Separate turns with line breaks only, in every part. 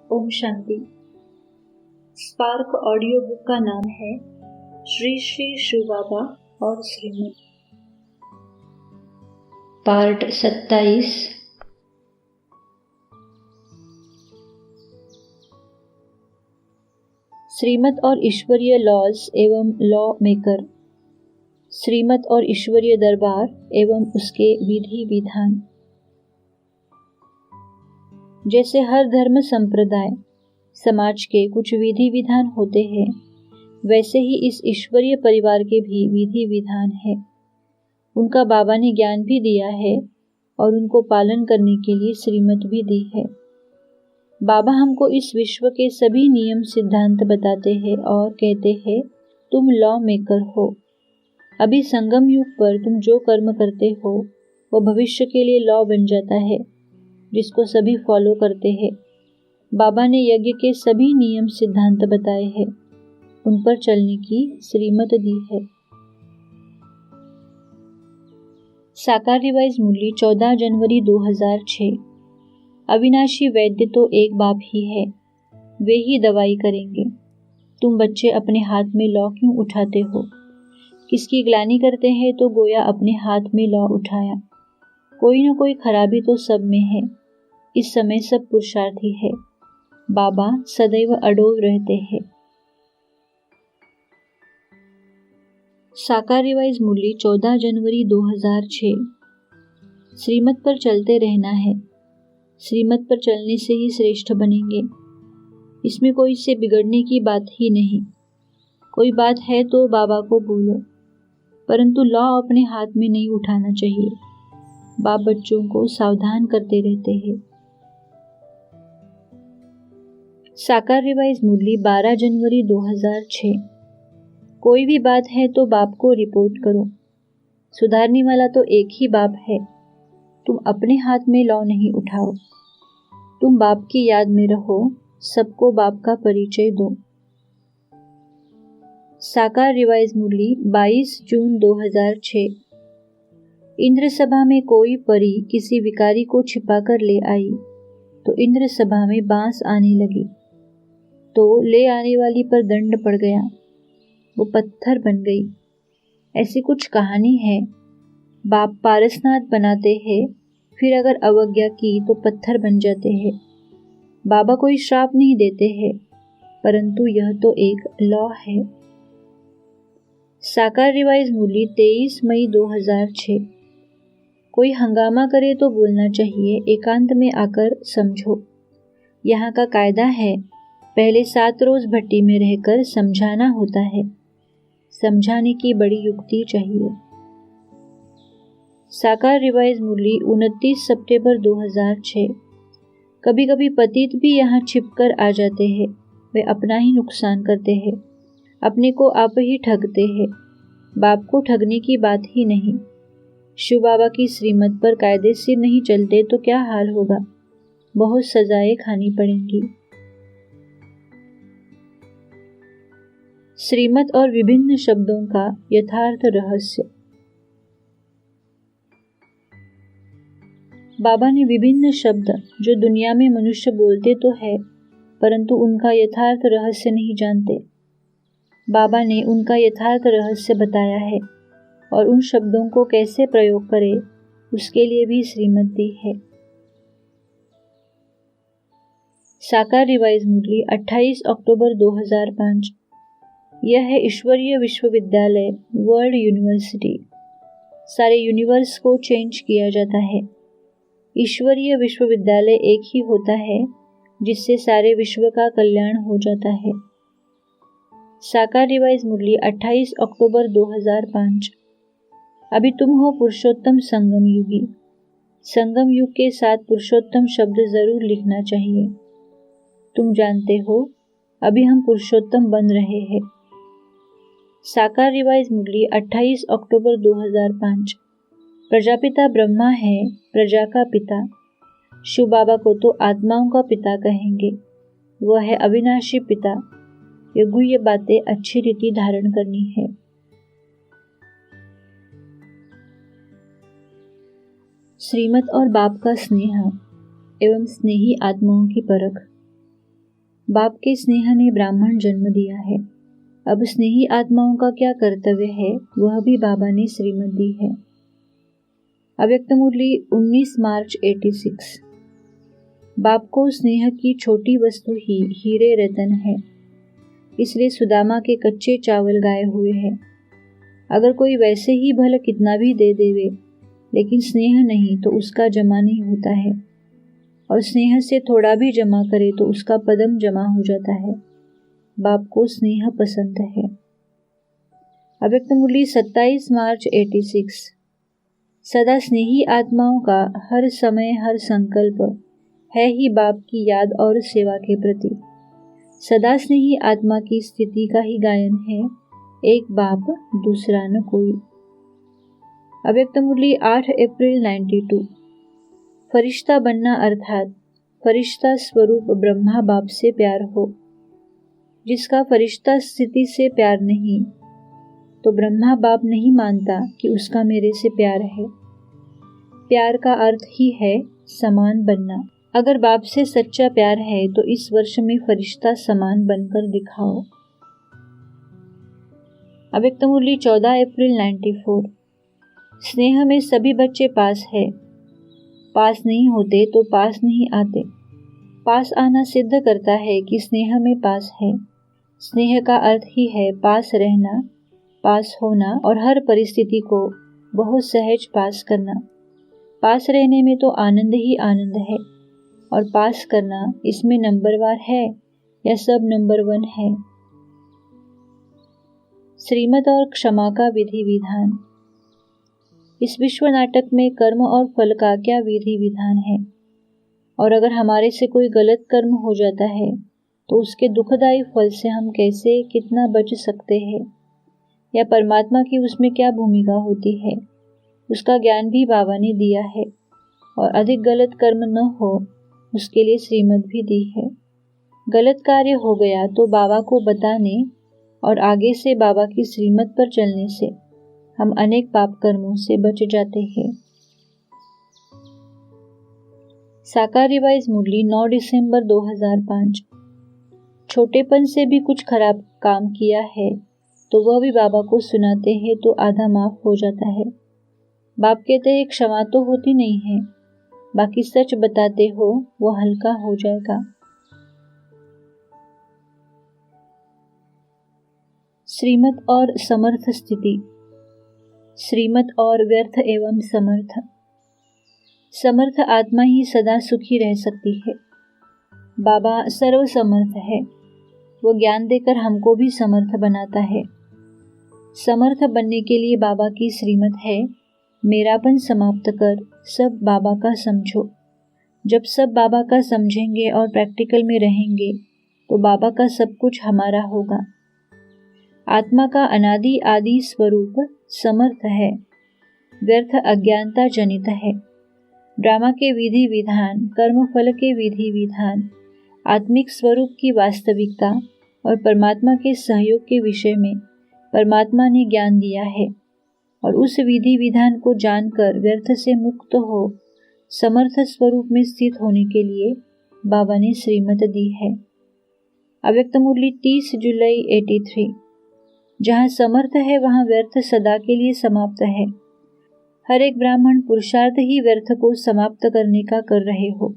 Om Shanti. Spark audio book का नाम है श्री श्री शिव बाबा और श्रीमत, पार्ट 27। श्रीमत और ईश्वरीय लॉज एवं लॉ मेकर। श्रीमत और ईश्वरीय दरबार एवं उसके विधि विधान। जैसे हर धर्म संप्रदाय समाज के कुछ विधि विधान होते हैं, वैसे ही इस ईश्वरीय परिवार के भी विधि विधान है। उनका बाबा ने ज्ञान भी दिया है और उनको पालन करने के लिए श्रीमत भी दी है। बाबा हमको इस विश्व के सभी नियम सिद्धांत बताते हैं और कहते हैं, तुम लॉ मेकर हो। अभी संगम युग पर तुम जो कर्म करते हो वो भविष्य के लिए लॉ बन जाता है, जिसको सभी फॉलो करते हैं। बाबा ने यज्ञ के सभी नियम सिद्धांत बताए हैं, उन पर चलने की श्रीमत दी है। साकार रिवाइज मूल्य 14 जनवरी 2006। अविनाशी वैद्य तो एक बाप ही है, वे ही दवाई करेंगे। तुम बच्चे अपने हाथ में लॉ क्यों उठाते हो? किसकी ग्लानि करते हैं तो गोया अपने हाथ में लॉ उठाया। कोई न कोई खराबी तो सब में है। इस समय सब पुरुषार्थी है। बाबा सदैव अडोल रहते हैं। साकार रिवाइज मूल्य 14 जनवरी 2006। श्रीमत पर चलते रहना है। श्रीमत पर चलने से ही श्रेष्ठ बनेंगे। इसमें कोई से बिगड़ने की बात ही नहीं। कोई बात है तो बाबा को बोलो, परंतु लॉ अपने हाथ में नहीं उठाना चाहिए। बाप बच्चों को सावधान करते रहते हैं। साकार रिवाइज मूल्य 12 जनवरी 2006। कोई भी बात है तो बाप को रिपोर्ट करो। सुधारने वाला तो एक ही बाप है। तुम अपने हाथ में लॉ नहीं उठाओ। तुम बाप की याद में रहो, सबको बाप का परिचय दो। साकार रिवाइज मूल्य 22 जून 2006। इंद्र सभा में कोई परी किसी विकारी को छिपा कर ले आई तो इंद्र सभा में बांस आने लगी, तो ले आने वाली पर दंड पड़ गया, वो पत्थर बन गई। ऐसी कुछ कहानी है। बाप पारसनाथ बनाते हैं, फिर अगर अवज्ञा की तो पत्थर बन जाते हैं। बाबा कोई श्राप नहीं देते हैं, परंतु यह तो एक लॉ है। साकार रिवाइज मूल्य 23 मई 2006। कोई हंगामा करे तो बोलना चाहिए, एकांत में आकर समझो। यहाँ का कायदा है, पहले 7 रोज भट्टी में रहकर समझाना होता है। समझाने की बड़ी युक्ति चाहिए। साकार रिवाइज मूल्य 29 सितंबर 2006। कभी कभी पतित भी यहाँ छिपकर आ जाते हैं। वे अपना ही नुकसान करते हैं, अपने को आप ही ठगते हैं। बाप को ठगने की बात ही नहीं। शिव बाबा की श्रीमत पर कायदे से नहीं चलते तो क्या हाल होगा? बहुत सजाएं खानी पड़ेंगी। श्रीमत और विभिन्न शब्दों का यथार्थ रहस्य। बाबा ने विभिन्न शब्द जो दुनिया में मनुष्य बोलते तो है, परंतु उनका यथार्थ रहस्य नहीं जानते। बाबा ने उनका यथार्थ रहस्य बताया है और उन शब्दों को कैसे प्रयोग करें उसके लिए भी श्रीमत दी है। साकार रिवाइज मूल्य 28 अक्टूबर 2005। यह है ईश्वरीय विश्वविद्यालय, वर्ल्ड यूनिवर्सिटी। सारे यूनिवर्स को चेंज किया जाता है। ईश्वरीय विश्वविद्यालय एक ही होता है, जिससे सारे विश्व का कल्याण हो जाता है। साकार रिवाइज मूल्य 28 अक्टूबर 2005। अभी तुम हो पुरुषोत्तम संगम युगी। संगम युग के साथ पुरुषोत्तम शब्द जरूर लिखना चाहिए। तुम जानते हो, अभी हम पुरुषोत्तम बन रहे हैं। साकार रिवाइज मूल्य 28 अक्टूबर 2005। प्रजापिता ब्रह्मा है, प्रजा का पिता। शिव बाबा को तो आत्माओं का पिता कहेंगे। वह है अविनाशी पिता। ये गुह्य बातें अच्छी रीति धारण करनी है। श्रीमत और बाप का स्नेह एवं स्नेही आत्माओं की परख। बाप के स्नेह ने ब्राह्मण जन्म दिया है। अब स्नेही आत्माओं का क्या कर्तव्य है वह भी बाबा ने श्रीमत दी है। अव्यक्त मुरली 19 मार्च 86। बाप को स्नेह की छोटी वस्तु ही हीरे रतन है, इसलिए सुदामा के कच्चे चावल गाए हुए हैं। अगर कोई वैसे ही भले कितना भी दे देवे, लेकिन स्नेह नहीं तो उसका जमा नहीं होता है, और स्नेह से थोड़ा भी जमा करे तो उसका पदम जमा हो जाता है। बाप को स्नेह पसंद है। अव्यक्त मुरली 27 मार्च 86। सदा स्नेही आत्माओं का हर समय हर संकल्प है ही बाप की याद और सेवा के प्रति। सदा स्नेही आत्मा की स्थिति का ही गायन है, एक बाप दूसरा न कोई। अव्यक्त मुरली 8 अप्रैल 92। फरिश्ता बनना अर्थात फरिश्ता स्वरूप ब्रह्मा बाप से प्यार हो। जिसका फरिश्ता स्थिति से प्यार नहीं, तो ब्रह्मा बाप नहीं मानता कि उसका मेरे से प्यार है। प्यार का अर्थ ही है समान बनना। अगर बाप से सच्चा प्यार है तो इस वर्ष में फरिश्ता समान बनकर दिखाओ। अव्यक्त मुरली 14 अप्रैल 94। स्नेह में सभी बच्चे पास है। पास नहीं होते तो पास नहीं आते। पास आना सिद्ध करता है कि स्नेह में पास है। स्नेह का अर्थ ही है पास रहना, पास होना और हर परिस्थिति को बहुत सहज पास करना। पास रहने में तो आनंद ही आनंद है, और पास करना इसमें नंबरवार है या सब नंबर 1 है। श्रीमत और क्षमा का विधि विधान। इस विश्व नाटक में कर्म और फल का क्या विधि विधान है, और अगर हमारे से कोई गलत कर्म हो जाता है तो उसके दुखदायी फल से हम कैसे कितना बच सकते हैं, या परमात्मा की उसमें क्या भूमिका होती है, उसका ज्ञान भी बाबा ने दिया है। और अधिक गलत कर्म न हो उसके लिए श्रीमत भी दी है। गलत कार्य हो गया तो बाबा को बताने और आगे से बाबा की श्रीमत पर चलने से हम अनेक पाप कर्मों से बच जाते हैं। साकार रिवाइज मुरली 9 दिसंबर 2005। छोटेपन से भी कुछ खराब काम किया है तो वह भी बाबा को सुनाते हैं तो आधा माफ हो जाता है। बाप कहते हैं क्षमा तो होती नहीं है, बाकी सच बताते हो वो हल्का हो जाएगा। श्रीमत और समर्थ स्थिति। श्रीमत और व्यर्थ एवं समर्थ। समर्थ आत्मा ही सदा सुखी रह सकती है। बाबा सर्व समर्थ है, वो ज्ञान देकर हमको भी समर्थ बनाता है। समर्थ बनने के लिए बाबा की श्रीमत है, मेरापन समाप्त कर सब बाबा का समझो। जब सब बाबा का समझेंगे और प्रैक्टिकल में रहेंगे तो बाबा का सब कुछ हमारा होगा। आत्मा का अनादि आदि स्वरूप समर्थ है, व्यर्थ अज्ञानता जनित है। ड्रामा के विधि विधान, कर्म फल के विधि विधान, आत्मिक स्वरूप की वास्तविकता और परमात्मा के सहयोग के विषय में परमात्मा ने ज्ञान दिया है, और उस विधि विधान को जानकर व्यर्थ से मुक्त हो समर्थ स्वरूप में स्थित होने के लिए बाबा ने श्रीमत दी है। अव्यक्त मुरली 30 जुलाई 83। जहाँ समर्थ है वहाँ व्यर्थ सदा के लिए समाप्त है। हर एक ब्राह्मण पुरुषार्थ ही व्यर्थ को समाप्त करने का कर रहे हो।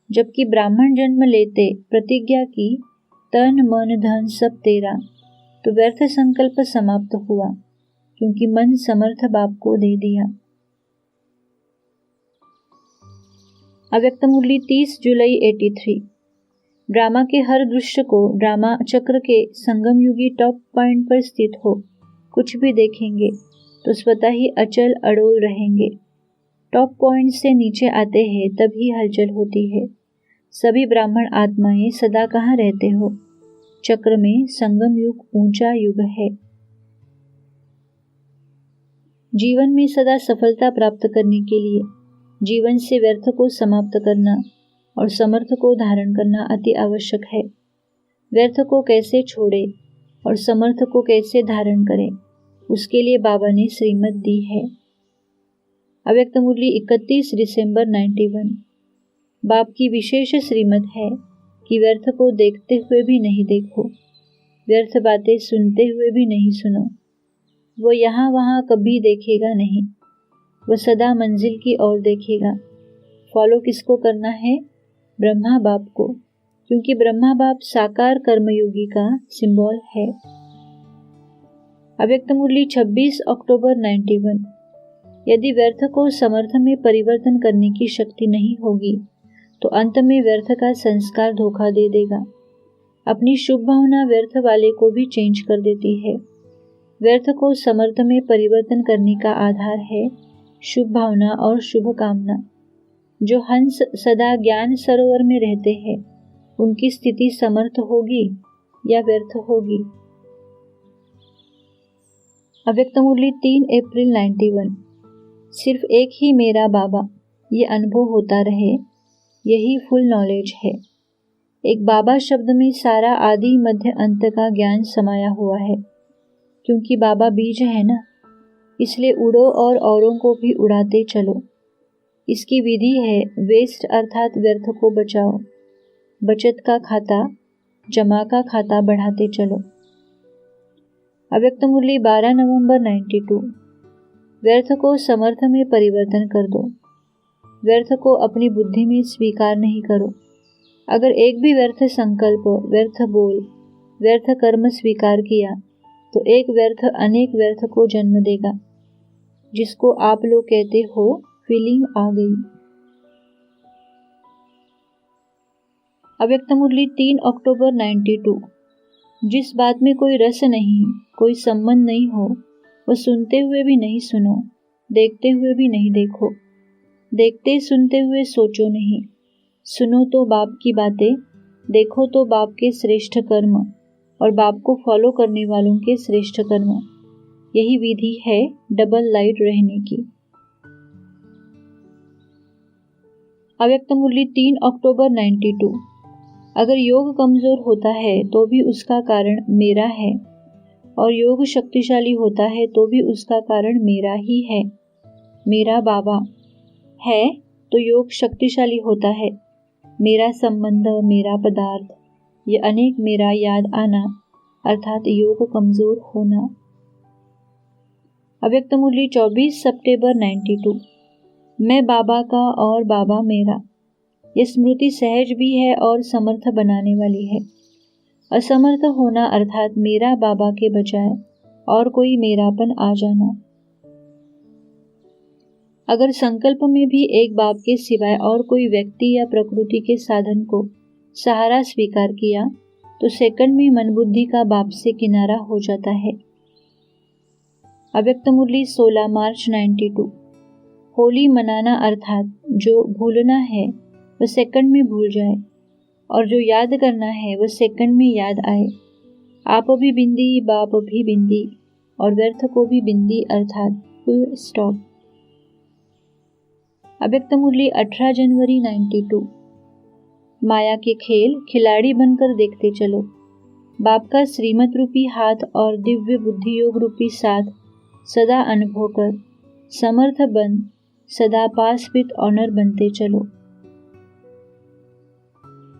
जबकि ब्राह्मण जन्म लेते प्रतिज्ञा की तन मन धन सब तेरा, तो व्यर्थ संकल्प समाप्त हुआ क्योंकि मन समर्थ बाप को दे दिया। अव्यक्त मुरली 30 जुलाई 83। ड्रामा के हर दृश्य को ड्रामा चक्र के संगम युगी टॉप पॉइंट पर स्थित हो कुछ भी देखेंगे तो स्वतः ही अचल अड़ोल रहेंगे। टॉप पॉइंट से नीचे आते हैं तभी हलचल होती है। सभी ब्राह्मण आत्माएं सदा कहाँ रहते हो? चक्र में संगम युग ऊंचा युग है। जीवन में सदा सफलता प्राप्त करने के लिए जीवन से व्यर्थ को समाप्त करना और समर्थ को धारण करना अति आवश्यक है। व्यर्थ को कैसे छोड़े और समर्थ को कैसे धारण करें, उसके लिए बाबा ने श्रीमत दी है। अव्यक्त मुरली 31 दिसंबर 91। बाप की विशेष श्रीमत है कि व्यर्थ को देखते हुए भी नहीं देखो, व्यर्थ बातें सुनते हुए भी नहीं सुनो। वो यहाँ वहाँ कभी देखेगा नहीं, वो सदा मंजिल की ओर देखेगा। फॉलो किसको करना है? ब्रह्मा बाप को, क्योंकि ब्रह्मा बाप साकार कर्मयोगी का सिंबल है। अव्यक्त मुरली 26 अक्टूबर 91। यदि व्यर्थ को समर्थ में परिवर्तन करने की शक्ति नहीं होगी तो अंत में व्यर्थ का संस्कार धोखा दे देगा। अपनी शुभ भावना व्यर्थ वाले को भी चेंज कर देती है। व्यर्थ को समर्थ में परिवर्तन करने का आधार है शुभ भावना और शुभ कामना। जो हंस सदा ज्ञान सरोवर में रहते हैं, उनकी स्थिति समर्थ होगी या व्यर्थ होगी। अव्यक्त मुरली 3 अप्रैल 91। सिर्फ एक ही मेरा बाबा, ये अनुभव होता रहे, यही फुल नॉलेज है। एक बाबा शब्द में सारा आदि मध्य अंत का ज्ञान समाया हुआ है। क्योंकि बाबा बीज है ना, इसलिए उड़ो और औरों को भी उड़ाते चलो। इसकी विधि है वेस्ट अर्थात व्यर्थ को बचाओ, बचत का खाता, जमा का खाता बढ़ाते चलो। अव्यक्त मुरली 12 नवंबर 92। व्यर्थ को समर्थ में परिवर्तन कर दो। व्यर्थ को अपनी बुद्धि में स्वीकार नहीं करो। अगर एक भी व्यर्थ संकल्प, व्यर्थ बोल, व्यर्थ कर्म स्वीकार किया तो एक व्यर्थ अनेक व्यर्थ को जन्म देगा, जिसको आप लोग कहते हो फीलिंग आ गई। अव्यक्त मुरली 3 अक्टूबर 92। जिस बात में कोई रस नहीं, कोई संबंध नहीं हो, वो सुनते हुए भी नहीं सुनो, देखते हुए भी नहीं देखो। देखते सुनते हुए सोचो नहीं। सुनो तो बाप की बातें, देखो तो बाप के श्रेष्ठ कर्म और बाप को फॉलो करने वालों के श्रेष्ठ कर्म। यही विधि है डबल लाइट रहने की। अव्यक्त मुरली 3 अक्टूबर 92। अगर योग कमजोर होता है तो भी उसका कारण मेरा है, और योग शक्तिशाली होता है तो भी उसका कारण मेरा ही है। मेरा बाबा है तो योग शक्तिशाली होता है। मेरा संबंध, मेरा पदार्थ, ये अनेक मेरा याद आना अर्थात योग कमजोर होना। अव्यक्त मुरली 24 सितंबर 92। मैं बाबा का और बाबा मेरा। ये स्मृति सहज भी है और समर्थ बनाने वाली है। असमर्थ होना अर्थात मेरा बाबा के बजाय और कोई मेरापन आ जाना। अगर संकल्प में भी एक बाप के सिवाय और कोई व्यक्ति या प्रकृति के साधन को सहारा स्वीकार किया तो सेकंड में मन बुद्धि का बाप से किनारा हो जाता है। अव्यक्त मुरली 16 मार्च 92। होली मनाना अर्थात जो भूलना है वह सेकंड में भूल जाए, और जो याद करना है वह सेकंड में याद आए। आप भी बिंदी, बाप भी बिंदी, और व्यर्थ को भी बिंदी अर्थात फुल स्टॉप। अव्यक्त मुरली 18 जनवरी 92। माया के खेल खिलाड़ी बनकर देखते चलो। बाप का श्रीमत रूपी हाथ और दिव्य बुद्धि योग रूपी साथ सदा अनुभव कर समर्थ बन सदा पास विद ऑनर बनते चलो।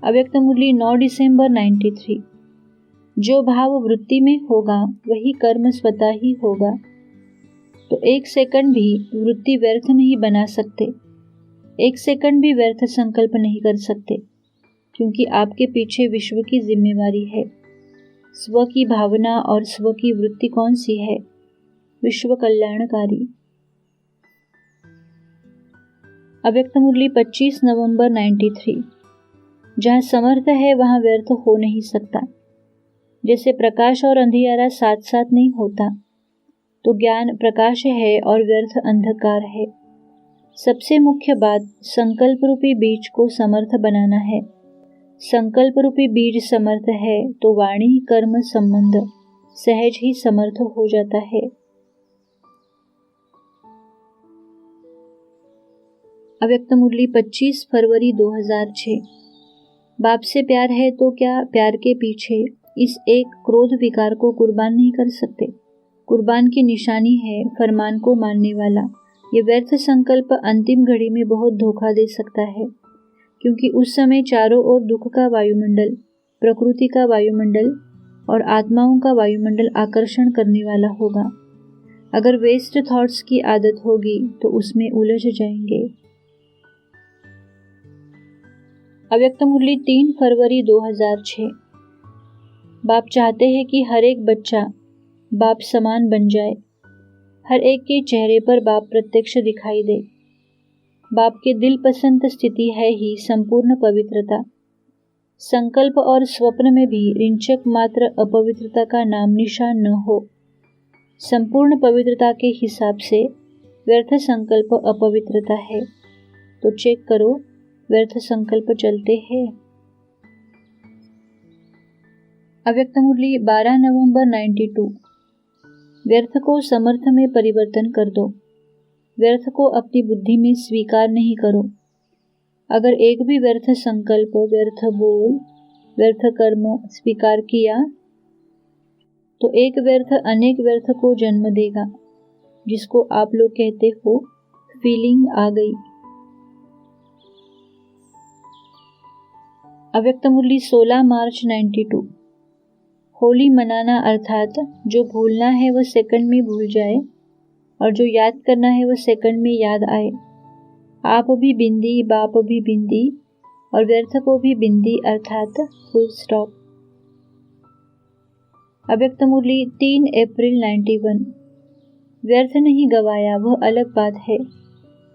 अव्यक्त मुरली 9 दिसंबर 93। जो भाव वृत्ति में होगा वही कर्म स्वतः ही होगा। तो एक सेकंड भी वृत्ति व्यर्थ नहीं बना सकते, एक सेकंड भी व्यर्थ संकल्प नहीं कर सकते, क्योंकि आपके पीछे विश्व की जिम्मेवारी है। स्व की भावना और स्व की वृत्ति कौन सी है? विश्व कल्याणकारी। अव्यक्त मुरली 25 नवंबर 93। जहाँ समर्थ है वहाँ व्यर्थ हो नहीं सकता। जैसे प्रकाश और अंधियारा साथ साथ नहीं होता, तो ज्ञान प्रकाश है और व्यर्थ अंधकार है। सबसे मुख्य बात संकल्प रूपी बीज को समर्थ बनाना है। संकल्प रूपी बीज समर्थ है तो वाणी कर्म संबंध सहज ही समर्थ हो जाता है। अव्यक्त मुरली 25 फरवरी 2006। बाप से प्यार है तो क्या प्यार के पीछे इस एक क्रोध विकार को कुर्बान नहीं कर सकते? कुर्बान की निशानी है फरमान को मानने वाला। ये व्यर्थ संकल्प अंतिम घड़ी में बहुत धोखा दे सकता है। क्योंकि उस समय चारों ओर दुख का वायुमंडल, प्रकृति का वायुमंडल और आत्माओं का वायुमंडल आकर्षण करने वाला होगा। अगर वेस्ट थॉट्स की आदत होगी तो उसमें उलझ जाएंगे। अव्यक्त मुरली 3 फरवरी 2006। बाप चाहते हैं कि हर एक बच्चा बाप समान बन जाए, हर एक के चेहरे पर बाप प्रत्यक्ष दिखाई दे। बाप के दिल पसंद स्थिति है ही संपूर्ण पवित्रता। संकल्प और स्वप्न में भी रिंचक मात्र अपवित्रता का नाम निशान न हो। संपूर्ण पवित्रता के हिसाब से व्यर्थ संकल्प अपवित्रता है। तो चेक करो, व्यर्थ संकल्प चलते हैं। अव्यक्त मुरली 12 नवंबर 92। व्यर्थ को समर्थ में परिवर्तन कर दो। व्यर्थ को अपनी बुद्धि में स्वीकार नहीं करो। अगर एक भी व्यर्थ संकल्प, व्यर्थ बोल, व्यर्थ कर्म स्वीकार किया तो एक व्यर्थ अनेक व्यर्थ को जन्म देगा, जिसको आप लोग कहते हो फीलिंग आ गई। अव्यक्त मुरली 16 मार्च 92। होली मनाना अर्थात जो भूलना है वह सेकंड में भूल जाए और जो याद करना है वह सेकंड में याद आए। आप भी बिंदी, बाप भी बिंदी और व्यर्थ को भी बिंदी अर्थात फुल स्टॉप। अव्यक्त मुरली 3 अप्रैल 91। व्यर्थ नहीं गवाया वह अलग बात है,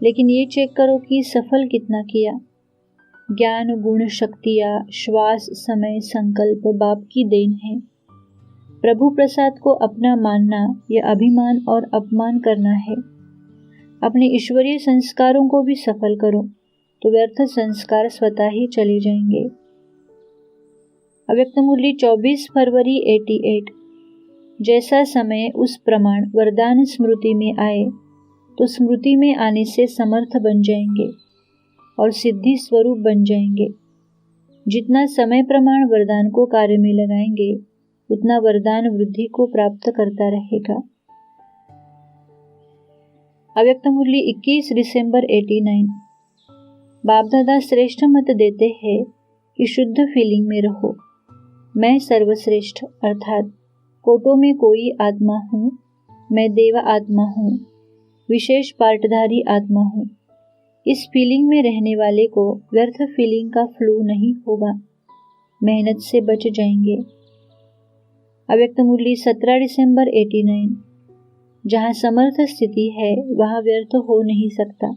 लेकिन ये चेक करो कि सफल कितना किया। ज्ञान, गुण, शक्तियाँ, श्वास, समय, संकल्प बाप की देन है। प्रभु प्रसाद को अपना मानना यह अभिमान और अपमान करना है। अपने ईश्वरीय संस्कारों को भी सफल करो तो व्यर्थ संस्कार स्वतः ही चले जाएंगे। अव्यक्त मुरली 24 फरवरी 88। जैसा समय उस प्रमाण वरदान स्मृति में आए तो स्मृति में आने से समर्थ बन जाएंगे और सिद्धि स्वरूप बन जाएंगे। जितना समय प्रमाण वरदान को कार्य में लगाएंगे उतना वरदान वृद्धि को प्राप्त करता रहेगा। अव्यक्त मुरली 21 दिसंबर 89। बाप दादा श्रेष्ठ मत देते हैं कि शुद्ध फीलिंग में रहो। मैं सर्वश्रेष्ठ अर्थात कोटों में कोई आत्मा हूँ, मैं देवा आत्मा हूँ, विशेष पार्टधारी आत्मा हूँ। इस फीलिंग में रहने वाले को व्यर्थ फीलिंग का फ्लो नहीं होगा, मेहनत से बच जाएंगे। अव्यक्त मुरली 17 दिसंबर 89। जहाँ समर्थ स्थिति है वहाँ व्यर्थ हो नहीं सकता।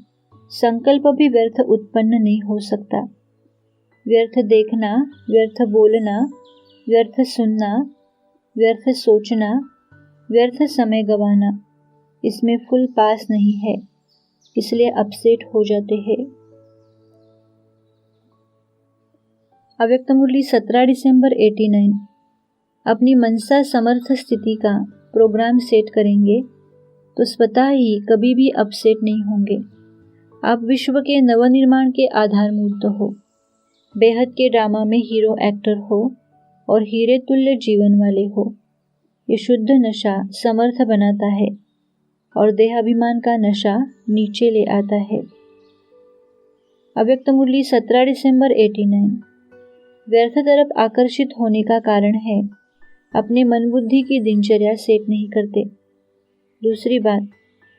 संकल्प भी व्यर्थ उत्पन्न नहीं हो सकता। व्यर्थ देखना, व्यर्थ बोलना, व्यर्थ सुनना, व्यर्थ सोचना, व्यर्थ समय गंवाना, इसमें फुल पास नहीं है, इसलिए अपसेट हो जाते हैं। अव्यक्त मुरली 17 दिसंबर 89। अपनी मनसा समर्थ स्थिति का प्रोग्राम सेट करेंगे तो स्वतः ही कभी भी अपसेट नहीं होंगे। आप विश्व के नवनिर्माण के आधार मूर्त हो, बेहद के ड्रामा में हीरो एक्टर हो और हीरे तुल्य जीवन वाले हो। ये शुद्ध नशा समर्थ बनाता है और देहाभिमान का नशा नीचे ले आता है। अव्यक्त मुरली 17 दिसंबर 89। व्यर्थ तरफ आकर्षित होने का कारण है अपने मन बुद्धि की दिनचर्या सेट नहीं करते। दूसरी बात,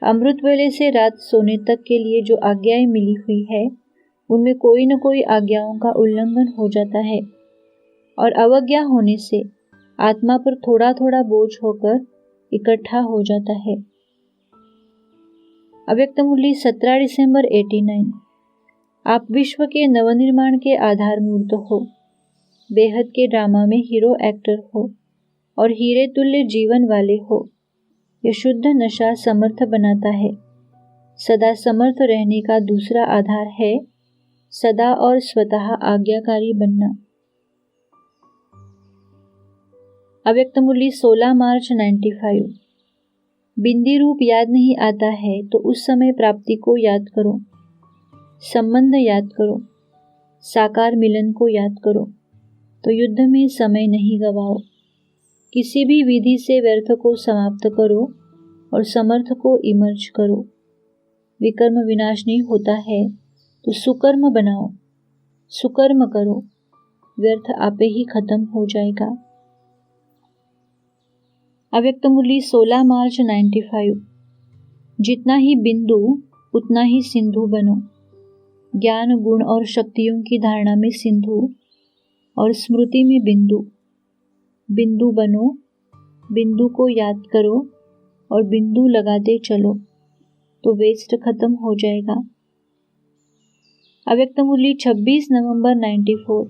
अमृत वेले से रात सोने तक के लिए जो आज्ञाएं मिली हुई है उनमें कोई न कोई आज्ञाओं का उल्लंघन हो जाता है और अवज्ञा होने से आत्मा पर थोड़ा थोड़ा बोझ होकर इकट्ठा हो जाता है। अव्यक्त मुरली 17 दिसंबर 89। आप विश्व के नवनिर्माण के आधार मूर्त हो, बेहद के ड्रामा में हीरो एक्टर हो और हीरे तुल्य जीवन वाले हो। यह शुद्ध नशा समर्थ बनाता है। सदा समर्थ रहने का दूसरा आधार है सदा और स्वतः आज्ञाकारी बनना। अव्यक्त मुरली 16 मार्च 95। बिंदी रूप याद नहीं आता है तो उस समय प्राप्ति को याद करो, संबंध याद करो, साकार मिलन को याद करो, तो युद्ध में समय नहीं गवाओ। किसी भी विधि से व्यर्थ को समाप्त करो और समर्थ को इमर्ज करो। विकर्म विनाश नहीं होता है तो सुकर्म बनाओ। सुकर्म करो, व्यर्थ आपे ही खत्म हो जाएगा। अव्यक्त मुरली 16 मार्च 95। जितना ही बिंदु उतना ही सिंधु बनो। ज्ञान गुण और शक्तियों की धारणा में सिंधु और स्मृति में बिंदु। बिंदु बनो, बिंदु को याद करो और बिंदु लगाते चलो तो वेस्ट खत्म हो जाएगा। अव्यक्त मुरली 26 नवंबर 94।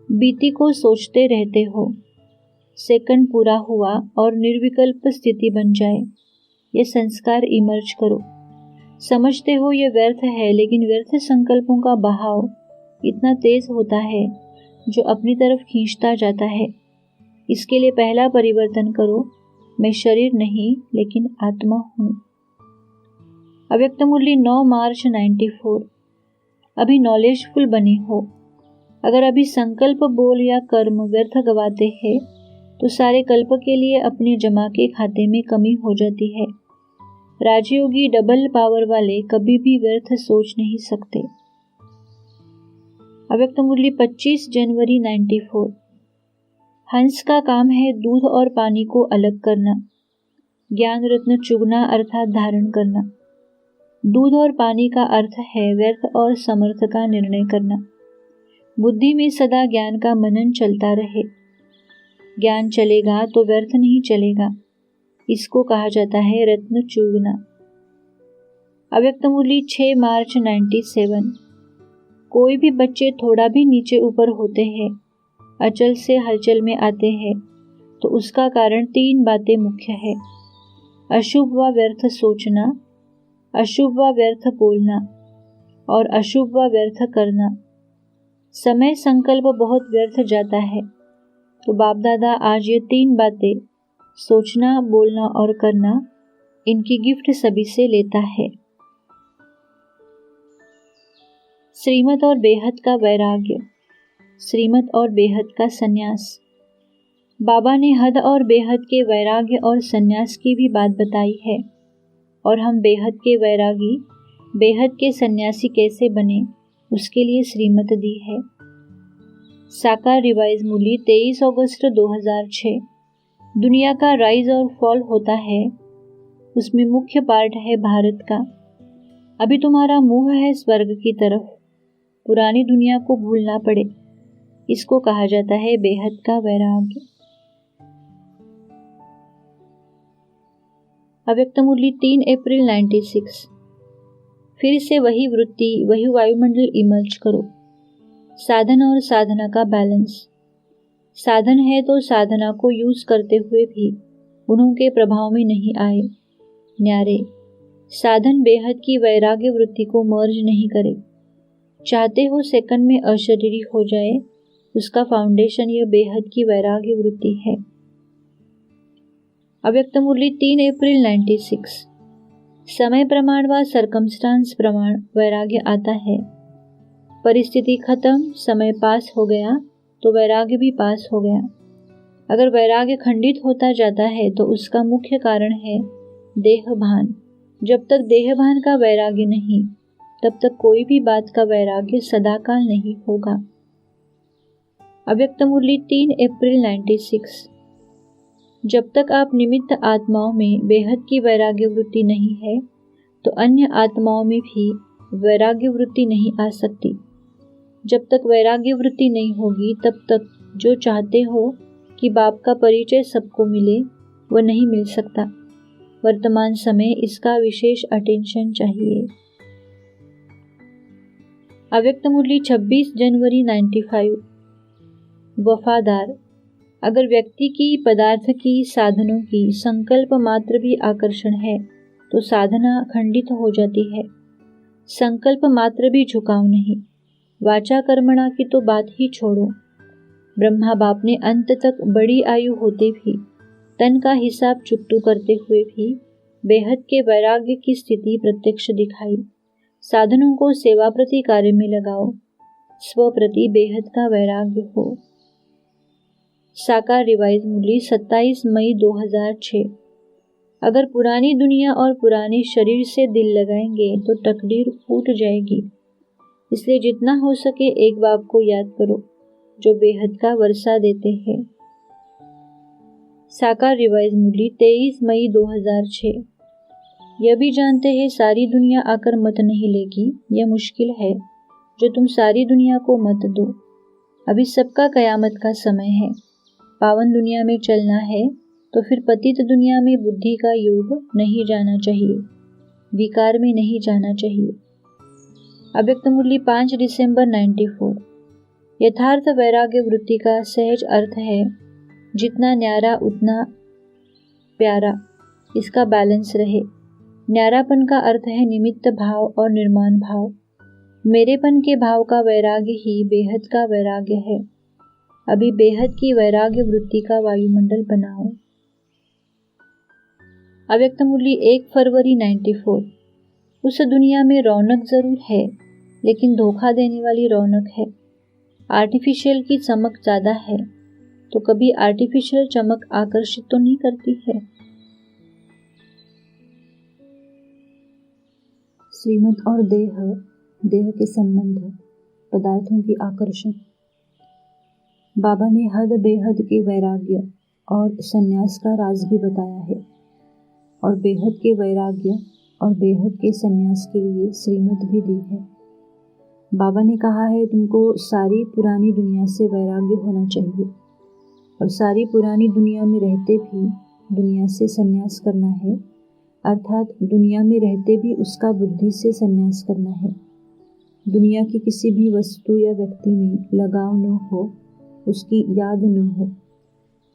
बीती को सोचते रहते हो, सेकंड पूरा हुआ और निर्विकल्प स्थिति बन जाए, ये संस्कार इमर्ज करो। समझते हो ये व्यर्थ है, लेकिन व्यर्थ संकल्पों का बहाव इतना तेज होता है जो अपनी तरफ खींचता जाता है। इसके लिए पहला परिवर्तन करो, मैं शरीर नहीं लेकिन आत्मा हूँ। अव्यक्त मुरली 9 मार्च 94। अभी नॉलेजफुल बने हो। अगर अभी संकल्प, बोल या कर्म व्यर्थ गवाते हैं तो सारे कल्प के लिए अपने जमा के खाते में कमी हो जाती है। राजयोगी डबल पावर वाले कभी भी व्यर्थ सोच नहीं सकते। अव्यक्त मुरली 25 जनवरी 94। हंस का काम है दूध और पानी को अलग करना, ज्ञान रत्न चुगना अर्थात धारण करना। दूध और पानी का अर्थ है व्यर्थ और समर्थ का निर्णय करना। बुद्धि में सदा ज्ञान का मनन चलता रहे। ज्ञान चलेगा तो व्यर्थ नहीं चलेगा, इसको कहा जाता है रत्न चूगना। अव्यक्त मुरली 6 मार्च 97। कोई भी बच्चे थोड़ा भी नीचे ऊपर होते हैं, अचल से हलचल में आते हैं, तो उसका कारण 3 बातें मुख्य है। अशुभ व व्यर्थ सोचना, अशुभ व व्यर्थ बोलना और अशुभ व व्यर्थ करना। समय संकल्प बहुत व्यर्थ जाता है, तो बाप दादा आज ये 3 बातें सोचना, बोलना और करना, इनकी गिफ्ट सभी से लेता है। श्रीमत और बेहद का वैराग्य, श्रीमत और बेहद का सन्यास। बाबा ने हद और बेहद के वैराग्य और सन्यास की भी बात बताई है, और हम बेहद के वैरागी, बेहद के सन्यासी कैसे बने, उसके लिए श्रीमत दी है। साकार रिवाइज मुरली 23 अगस्त 2006। दुनिया का राइज और फॉल होता है, उसमें मुख्य पार्ट है भारत का। अभी तुम्हारा मुंह है स्वर्ग की तरफ, पुरानी दुनिया को भूलना पड़े, इसको कहा जाता है बेहद का वैराग्य। अव्यक्त मुरली 3 अप्रैल 96। फिर से वही वृत्ति, वही वायुमंडल इमर्ज करो। साधन और साधना का बैलेंस। साधन है तो साधना को यूज करते हुए भी उन्हों के प्रभाव में नहीं आए। न्यारे साधन बेहद की वैराग्य वृत्ति को मर्ज नहीं करे। चाहते हो सेकंड में अशरीरी हो जाए, उसका फाउंडेशन यह बेहद की वैराग्य वृत्ति है। अव्यक्त मुरली 3 अप्रैल 96। समय प्रमाण व सर्कमस्टांस प्रमाण वैराग्य आता है। परिस्थिति खत्म, समय पास हो गया तो वैराग्य भी पास हो गया। अगर वैराग्य खंडित होता जाता है तो उसका मुख्य कारण है देहभान। जब तक देहभान का वैराग्य नहीं, तब तक कोई भी बात का वैराग्य सदाकाल नहीं होगा। अव्यक्त मुरली 3 अप्रैल 96। जब तक आप निमित्त आत्माओं में बेहद की वैराग्य वृत्ति नहीं है, तो अन्य आत्माओं में भी वैराग्य वृत्ति नहीं आ सकती। जब तक वैराग्य वृत्ति नहीं होगी, तब तक जो चाहते हो कि बाप का परिचय सबको मिले, वह नहीं मिल सकता। वर्तमान समय इसका विशेष अटेंशन चाहिए। अव्यक्त मुरली 26 जनवरी 95। वफादार। अगर व्यक्ति की, पदार्थ की, साधनों की संकल्प मात्र भी आकर्षण है तो साधना खंडित हो जाती है। संकल्प मात्र भी झुकाव नहीं। वाचा कर्मणा की तो बात ही छोड़ो। ब्रह्मा बाप ने अंत तक बड़ी आयु होते भी तन का हिसाब चुकतू करते हुए भी बेहद के वैराग्य की स्थिति प्रत्यक्ष दिखाई। साधनों को सेवा प्रति कार्य में लगाओ, स्व प्रति बेहद का वैराग्य हो। साकार रिवाइज मुरली 27 मई 2006। अगर पुरानी दुनिया और पुराने शरीर से दिल लगाएंगे तो तकदीर फूट जाएगी। इसलिए जितना हो सके एक बाप को याद करो जो बेहद का वर्षा देते हैं। साकार रिवाइज मुरली 23 मई 2006। यह भी जानते हैं सारी दुनिया आकर मत नहीं लेगी, यह मुश्किल है जो तुम सारी दुनिया को मत दो। अभी सबका कयामत का समय है। पावन दुनिया में चलना है तो फिर पतित दुनिया में बुद्धि का योग नहीं जाना चाहिए, विकार में नहीं जाना चाहिए। अव्यक्त मुरली 5 दिसंबर 94। यथार्थ वैराग्य वृत्ति का सहज अर्थ है जितना न्यारा उतना प्यारा, इसका बैलेंस रहे। न्यारापन का अर्थ है निमित्त भाव और निर्माण भाव। मेरेपन के भाव का वैराग्य ही बेहद का वैराग्य है। अभी बेहद की वैराग्य वृत्ति का वायुमंडल बनाओ। अव्यक्त मुरली 1 फरवरी 94। उस दुनिया में रौनक जरूर है लेकिन धोखा देने वाली रौनक है। आर्टिफिशियल की चमक ज्यादा है तो कभी आर्टिफिशियल चमक आकर्षित तो नहीं करती है। श्रीमत और देह के संबंध, पदार्थों की आकर्षण। बाबा ने हद बेहद के वैराग्य और संन्यास का राज भी बताया है और बेहद के वैराग्य और बेहद के संन्यास के लिए श्रीमत भी दी है। बाबा ने कहा है तुमको सारी पुरानी दुनिया से वैराग्य होना चाहिए और सारी पुरानी दुनिया में रहते भी दुनिया से संन्यास करना है, अर्थात दुनिया में रहते भी उसका बुद्धि से संन्यास करना है। दुनिया की किसी भी वस्तु या व्यक्ति में लगाव न हो, उसकी याद न हो।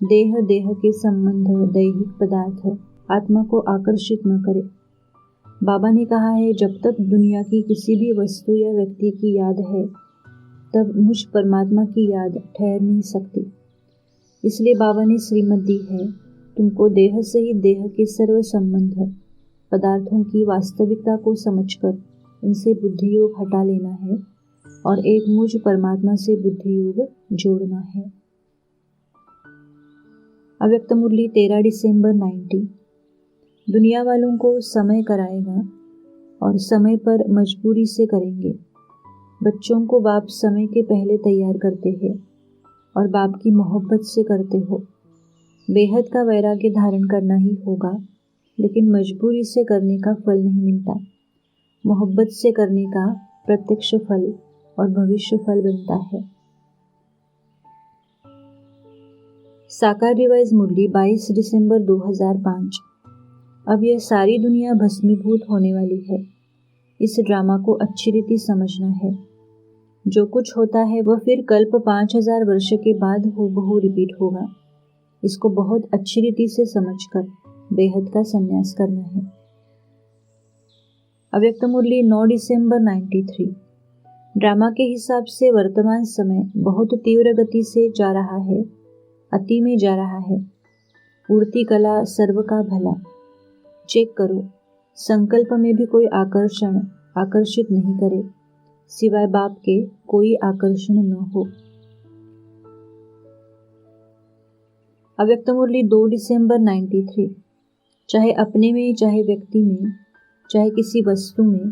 देह के संबंध, दैहिक पदार्थ आत्मा को आकर्षित न करे। बाबा ने कहा है जब तक दुनिया की किसी भी वस्तु या व्यक्ति की याद है तब मुझ परमात्मा की याद ठहर नहीं सकती। इसलिए बाबा ने श्रीमत दी है तुमको देह से ही देह के सर्व संबंध, पदार्थों की वास्तविकता को समझकर उनसे बुद्धि योग हटा लेना है और एक मुझ परमात्मा से बुद्धि योग जोड़ना है। अव्यक्त मुरली 13 दिसंबर 90। दुनिया वालों को समय कराएगा और समय पर मजबूरी से करेंगे। बच्चों को बाप समय के पहले तैयार करते हैं और बाप की मोहब्बत से करते हो। बेहद का वैराग्य धारण करना ही होगा, लेकिन मजबूरी से करने का फल नहीं मिलता। मोहब्बत से करने का प्रत्यक्ष फल और भविष्य फल बनता है। साकार रिवाइज मुरली 22 दिसंबर 2005। अब यह सारी दुनिया भस्मीभूत होने वाली है। इस ड्रामा को अच्छी रीति समझना है। जो कुछ होता है वह फिर कल्प 5000 वर्ष के बाद हूबहू रिपीट होगा। इसको बहुत अच्छी रीति से समझकर बेहद का संन्यास करना है। अव्यक्त मुरली 9 दिसंबर 93। ड्रामा के हिसाब से वर्तमान समय बहुत तीव्र गति से जा रहा है, अति में जा रहा है। उड़ती कला सर्व का भला। चेक करो, संकल्प में भी कोई आकर्षित नहीं करे, सिवाय बाप के कोई आकर्षण न हो। अव्यक्त मुरली 2 दिसंबर 93। चाहे अपने में, चाहे व्यक्ति में, चाहे किसी वस्तु में,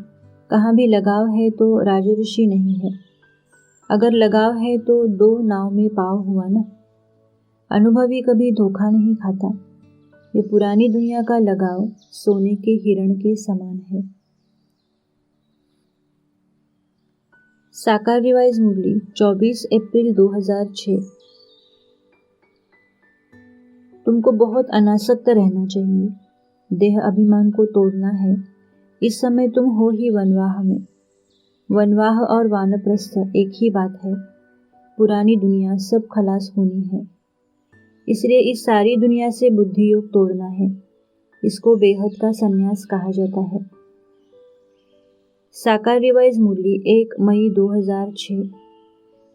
कहाँ भी लगाव है तो राजऋषि नहीं है। अगर लगाव है तो 2 नाव में पाव हुआ ना। अनुभवी कभी धोखा नहीं खाता। ये पुरानी दुनिया का लगाव सोने के हिरण के समान है। साकार रिवाइज मुरली 24 अप्रैल 2006। तुमको बहुत अनासक्त रहना चाहिए। देह अभिमान को तोड़ना है। इस समय तुम हो ही वनवाह में। वनवाह और वानप्रस्थ एक ही बात है। पुरानी दुनिया सब खलास होनी है, इसलिए इस सारी दुनिया से बुद्धि योग तोड़ना है। इसको बेहद का संन्यास कहा जाता है। साकार रिवाइज मुरली 1 मई 2006।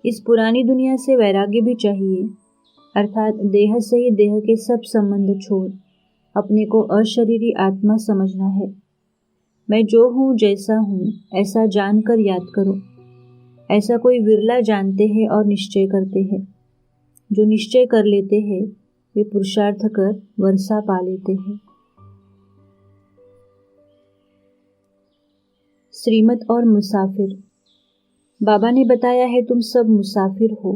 इस पुरानी दुनिया से वैराग्य भी चाहिए, अर्थात देह से ही देह के सब संबंध छोड़ अपने को अशरीरी आत्मा समझना है। मैं जो हूँ जैसा हूँ ऐसा जानकर याद करो। ऐसा कोई विरला जानते हैं और निश्चय करते हैं। जो निश्चय कर लेते हैं वे पुरुषार्थ कर वर्षा पा लेते हैं। श्रीमत और मुसाफिर। बाबा ने बताया है तुम सब मुसाफिर हो,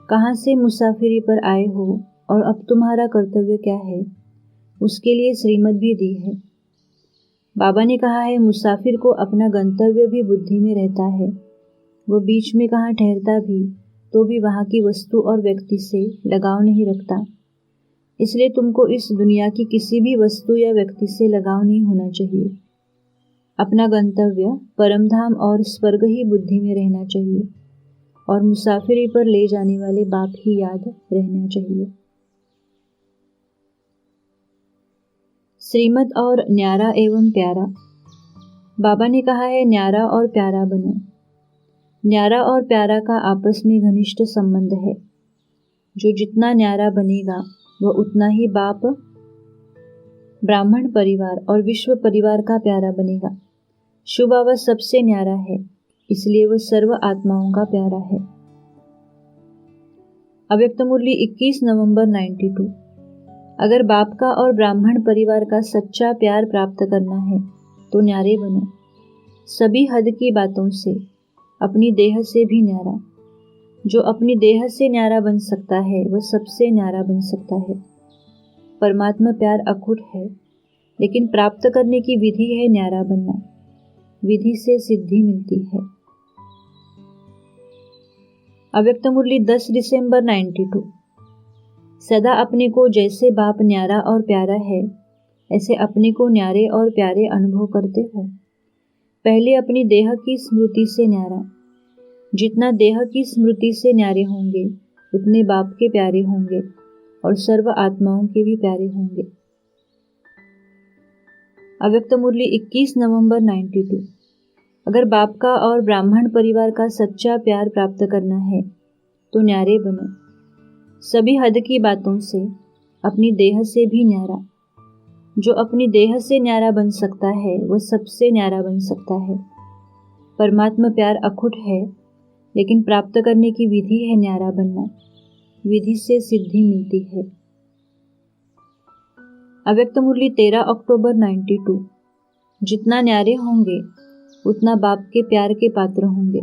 कहाँ से मुसाफिरी पर आए हो और अब तुम्हारा कर्तव्य क्या है, उसके लिए श्रीमत भी दी है। बाबा ने कहा है मुसाफिर को अपना गंतव्य भी बुद्धि में रहता है, वो बीच में कहाँ ठहरता भी तो भी वहाँ की वस्तु और व्यक्ति से लगाव नहीं रखता। इसलिए तुमको इस दुनिया की किसी भी वस्तु या व्यक्ति से लगाव नहीं होना चाहिए। अपना गंतव्य परमधाम और स्वर्ग ही बुद्धि में रहना चाहिए और मुसाफिरी पर ले जाने वाले बाप ही याद रहना चाहिए। श्रीमत और न्यारा एवं प्यारा। बाबा ने कहा है न्यारा और प्यारा बनो। न्यारा और प्यारा का आपस में घनिष्ठ संबंध है। जो जितना न्यारा बनेगा वह उतना ही बाप, ब्राह्मण परिवार और विश्व परिवार का प्यारा बनेगा। शुभ बाबा सबसे न्यारा है, इसलिए वह सर्व आत्माओं का प्यारा है। अव्यक्त मुरली 21 नवंबर 92। अगर बाप का और ब्राह्मण परिवार का सच्चा प्यार प्राप्त करना है तो न्यारे बनो, सभी हद की बातों से, अपनी देह से भी न्यारा। जो अपनी देह से न्यारा बन सकता है वह सबसे न्यारा बन सकता है। परमात्मा प्यार अखुट है, लेकिन प्राप्त करने की विधि है न्यारा बनना। विधि से सिद्धि मिलती है। अव्यक्त मुरली 10 दिसंबर 92। सदा अपने को जैसे बाप न्यारा और प्यारा है, ऐसे अपने को न्यारे और प्यारे अनुभव करते हो। पहले अपनी देह की स्मृति से न्यारा। जितना देह की स्मृति से न्यारे होंगे उतने बाप के प्यारे होंगे और सर्व आत्माओं के भी प्यारे होंगे। अव्यक्त मुरली 21 नवंबर 92। अगर बाप का और ब्राह्मण परिवार का सच्चा प्यार प्राप्त करना है तो न्यारे बनो, सभी हद की बातों से, अपनी देह से भी न्यारा। जो अपनी देह से न्यारा बन सकता है वह सबसे न्यारा बन सकता है। परमात्मा प्यार अखुट है, लेकिन प्राप्त करने की विधि है न्यारा बनना। विधि से सिद्धि मिलती है। अव्यक्त मुरली 13 अक्टूबर 92। जितना न्यारे होंगे उतना बाप के प्यार के पात्र होंगे।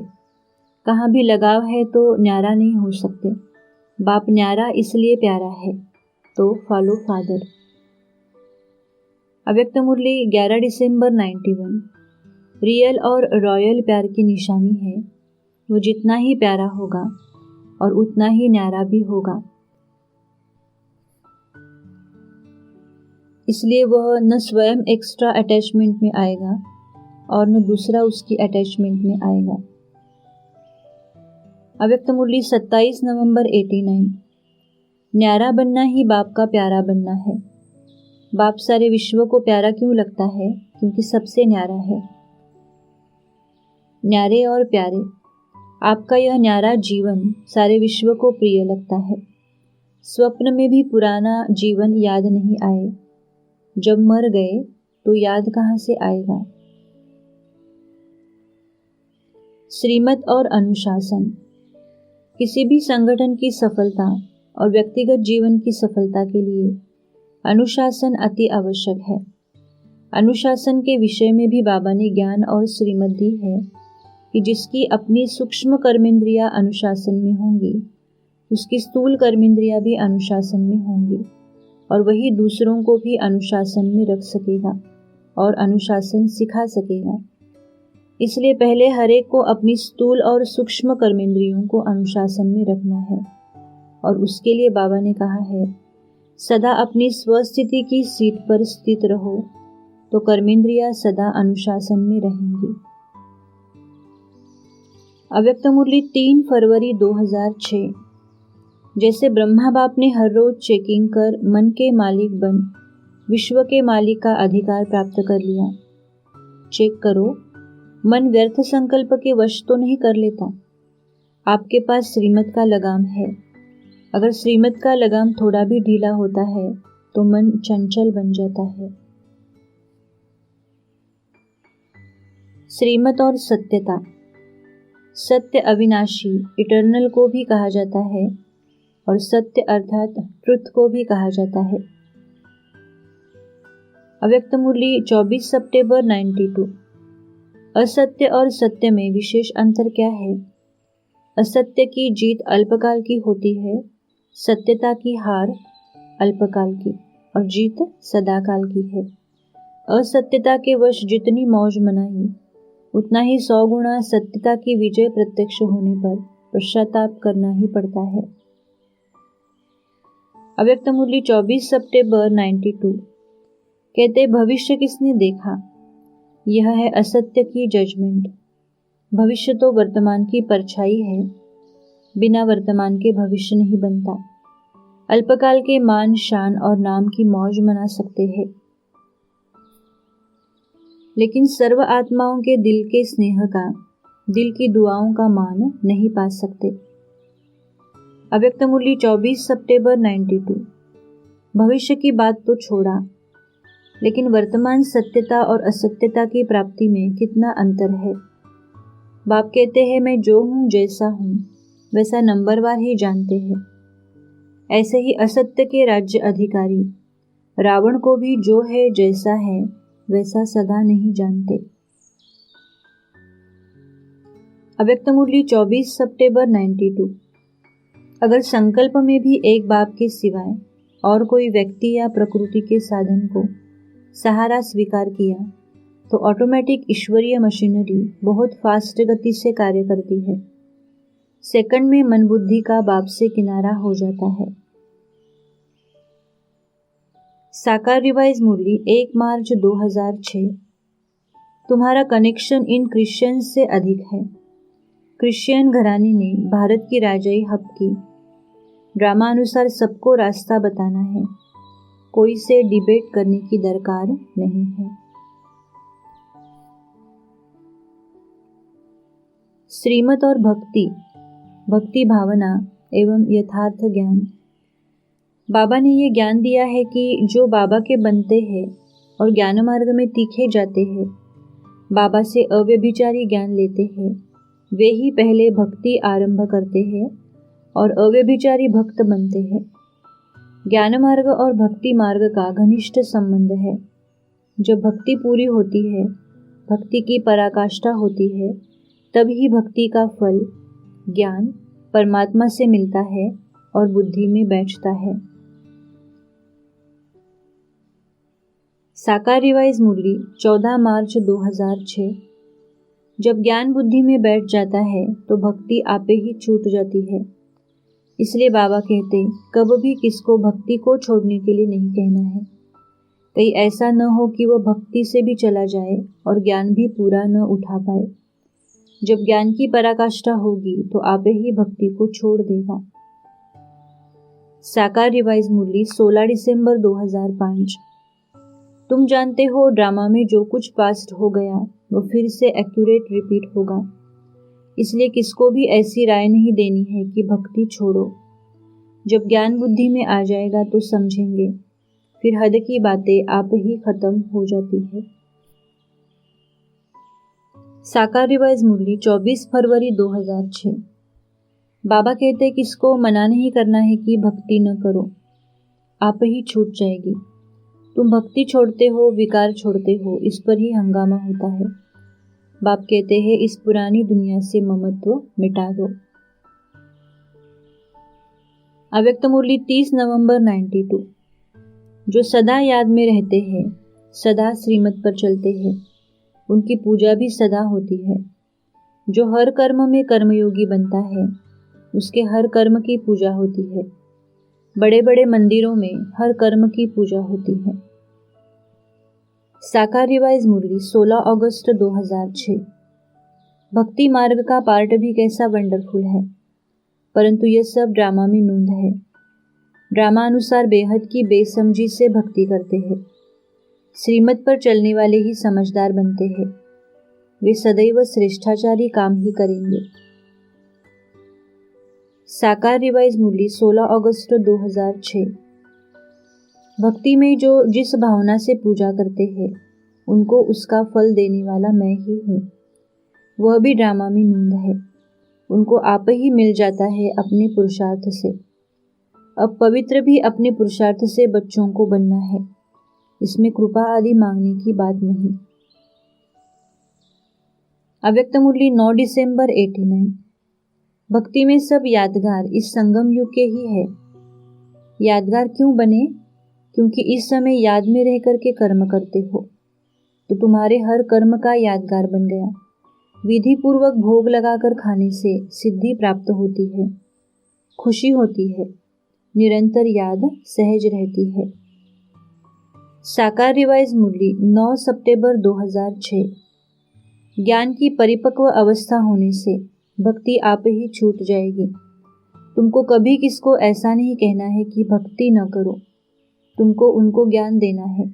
कहाँ भी लगाव है तो न्यारा नहीं हो सकते। बाप न्यारा इसलिए प्यारा है, तो फॉलो फादर। अव्यक्त मुरली 11 दिसंबर 91। रियल और रॉयल प्यार की निशानी है, वो जितना ही प्यारा होगा और उतना ही न्यारा भी होगा। इसलिए वह न स्वयं एक्स्ट्रा अटैचमेंट में आएगा और न दूसरा उसकी अटैचमेंट में आएगा। अव्यक्त मुरली 27 नवंबर 89। न्यारा बनना ही बाप का प्यारा बनना है। बाप सारे विश्व को प्यारा क्यों लगता है? क्योंकि सबसे न्यारा है। न्यारे और प्यारे। आपका यह न्यारा जीवन सारे विश्व को प्रिय लगता है। स्वप्न में भी पुराना जीवन याद नहीं आए, जब मर गए तो याद कहाँ से आएगा। श्रीमत और अनुशासन। किसी भी संगठन की सफलता और व्यक्तिगत जीवन की सफलता के लिए अनुशासन अति आवश्यक है। अनुशासन के विषय में भी बाबा ने ज्ञान और श्रीमत दी है कि जिसकी अपनी सूक्ष्म कर्मेंद्रियां अनुशासन में होंगी, उसकी स्थूल कर्मेंद्रियां भी अनुशासन में होंगी और वही दूसरों को भी अनुशासन में रख सकेगा और अनुशासन सिखा सकेगा। इसलिए पहले हर एक को अपनी स्थूल और सूक्ष्म कर्मेंद्रियों को अनुशासन में रखना है और उसके लिए बाबा ने कहा है सदा अपनी स्वस्थिति की सीट पर स्थित रहो तो कर्मेंद्रियां सदा अनुशासन में रहेंगी। अव्यक्त मुरली 3 फरवरी 2006। जैसे ब्रह्मा बाप ने हर रोज चेकिंग कर मन के मालिक बन विश्व के मालिक का अधिकार प्राप्त कर लिया। चेक करो, मन व्यर्थ संकल्प के वश तो नहीं कर लेता। आपके पास श्रीमत का लगाम है। अगर श्रीमत का लगाम थोड़ा भी ढीला होता है तो मन चंचल बन जाता है। श्रीमत और सत्यता। सत्य अविनाशी इटर्नल को भी कहा जाता है और सत्य अर्थात ट्रुथ को भी कहा जाता है। अव्यक्त मुरली 24 सितंबर 92। असत्य और सत्य में विशेष अंतर क्या है? असत्य की जीत अल्पकाल की होती है, सत्यता की हार अल्पकाल की और जीत सदाकाल की है। असत्यता के वश जितनी मौज मनाई, उतना ही 100 गुना सत्यता की विजय प्रत्यक्ष होने पर पश्चाताप करना ही पड़ता है। अव्यक्त मुरली 24 सितंबर 92 कहते, भविष्य किसने देखा? यह है असत्य की जजमेंट। भविष्य तो वर्तमान की परछाई है, बिना वर्तमान के भविष्य नहीं बनता। अल्पकाल के मान, शान और नाम की मौज मना सकते हैं, लेकिन सर्व आत्माओं के दिल के स्नेह का, दिल की दुआओं का मान नहीं पा सकते। अव्यक्त मुरली 24 सितंबर 92 भविष्य की बात तो छोड़ा, लेकिन वर्तमान सत्यता और असत्यता की प्राप्ति में कितना अंतर है। बाप कहते हैं, मैं जो हूँ जैसा हूँ वैसा नंबरवार ही जानते हैं। ऐसे ही असत्य के राज्य अधिकारी रावण को भी जो है जैसा है वैसा सदा नहीं जानते। अव्यक्त मुरली 24 सितंबर 92 अगर संकल्प में भी एक बाप के सिवाय और कोई व्यक्ति या प्रकृति के साधन को सहारा स्वीकार किया तो ऑटोमेटिक ईश्वरीय मशीनरी बहुत फास्ट गति से कार्य करती है। सेकंड में मन बुद्धि का बाप से किनारा हो जाता है। साकार रिवाइज मुरली 1 मार्च 2006 तुम्हारा कनेक्शन इन क्रिश्चियन से अधिक है। क्रिश्चियन घराने ने भारत की राजाई हक की। ड्रामा अनुसार सबको रास्ता बताना है, कोई से डिबेट करने की दरकार नहीं है। श्रीमत और भक्ति, भक्ति भावना एवं यथार्थ ज्ञान। बाबा ने ये ज्ञान दिया है कि जो बाबा के बनते हैं और ज्ञान मार्ग में तीखे जाते हैं, बाबा से अव्यभिचारी ज्ञान लेते हैं, वे ही पहले भक्ति आरंभ करते हैं और अव्यभिचारी भक्त बनते हैं। ज्ञान मार्ग और भक्ति मार्ग का घनिष्ठ संबंध है। जब भक्ति पूरी होती है, भक्ति की पराकाष्ठा होती है, तभी भक्ति का फल ज्ञान परमात्मा से मिलता है और बुद्धि में बैठता है। साकार रिवाइज मुरली 14 मार्च 2006 जब ज्ञान बुद्धि में बैठ जाता है तो भक्ति आपे ही छूट जाती है। इसलिए बाबा कहते, कब भी किसको भक्ति को छोड़ने के लिए नहीं कहना है। कहीं ऐसा न हो कि वह भक्ति से भी चला जाए और ज्ञान भी पूरा न उठा पाए। जब ज्ञान की पराकाष्ठा होगी तो आपे ही भक्ति को छोड़ देगा। साकार रिवाइज मुरली 16 दिसंबर 2005 तुम जानते हो ड्रामा में जो कुछ पास्ट हो गया वो फिर से एक्यूरेट रिपीट होगा। इसलिए किसको भी ऐसी राय नहीं देनी है कि भक्ति छोड़ो। जब ज्ञान बुद्धि में आ जाएगा तो समझेंगे, फिर हद की बातें आप ही खत्म हो जाती है। साकार रिवाइज मुरली 24 फरवरी 2006 बाबा कहते किसको मना नहीं करना है कि भक्ति न करो, आप ही छूट जाएगी। तुम भक्ति छोड़ते हो, विकार छोड़ते हो, इस पर ही हंगामा होता है। बाप कहते हैं इस पुरानी दुनिया से ममत्व मिटा दो। अव्यक्त मुरली 30 नवंबर 92 जो सदा याद में रहते हैं, सदा श्रीमत पर चलते हैं, उनकी पूजा भी सदा होती है। जो हर कर्म में कर्मयोगी बनता है, उसके हर कर्म की पूजा होती है। बड़े बड़े मंदिरों में हर कर्म की पूजा होती है। साकार रिवाइज मुरली 16 अगस्त 2006 भक्ति मार्ग का पार्ट भी कैसा वंडरफुल है, परंतु यह सब ड्रामा में नूंद है। ड्रामा अनुसार बेहद की बेसमझी से भक्ति करते हैं। श्रीमत पर चलने वाले ही समझदार बनते हैं। वे सदैव श्रेष्ठाचारी काम ही करेंगे। साकार रिवाइज मुरली 16 अगस्त 2006 भक्ति में जो जिस भावना से पूजा करते हैं, उनको उसका फल देने वाला मैं ही हूँ। वह भी ड्रामा में नूंद है। उनको आप ही मिल जाता है अपने पुरुषार्थ से। अब पवित्र भी अपने पुरुषार्थ से बच्चों को बनना है। इसमें कृपा आदि मांगने की बात नहीं। अव्यक्त मुरली 9 दिसंबर 89। भक्ति में सब यादगार इस संगम युग के ही है। यादगार क्यों बने? क्योंकि इस समय याद में रह करके कर्म करते हो, तो तुम्हारे हर कर्म का यादगार बन गया। विधि पूर्वक भोग लगाकर खाने से सिद्धि प्राप्त होती है, खुशी होती है, निरंतर याद सहज रहती है। साकार रिवाइज मुरली 9 सितंबर 2006। ज्ञान की परिपक्व अवस्था होने से भक्ति आप ही छूट जाएगी। तुमको कभी किसको ऐसा नहीं कहना है कि भक्ति न करो, तुमको उनको ज्ञान देना है।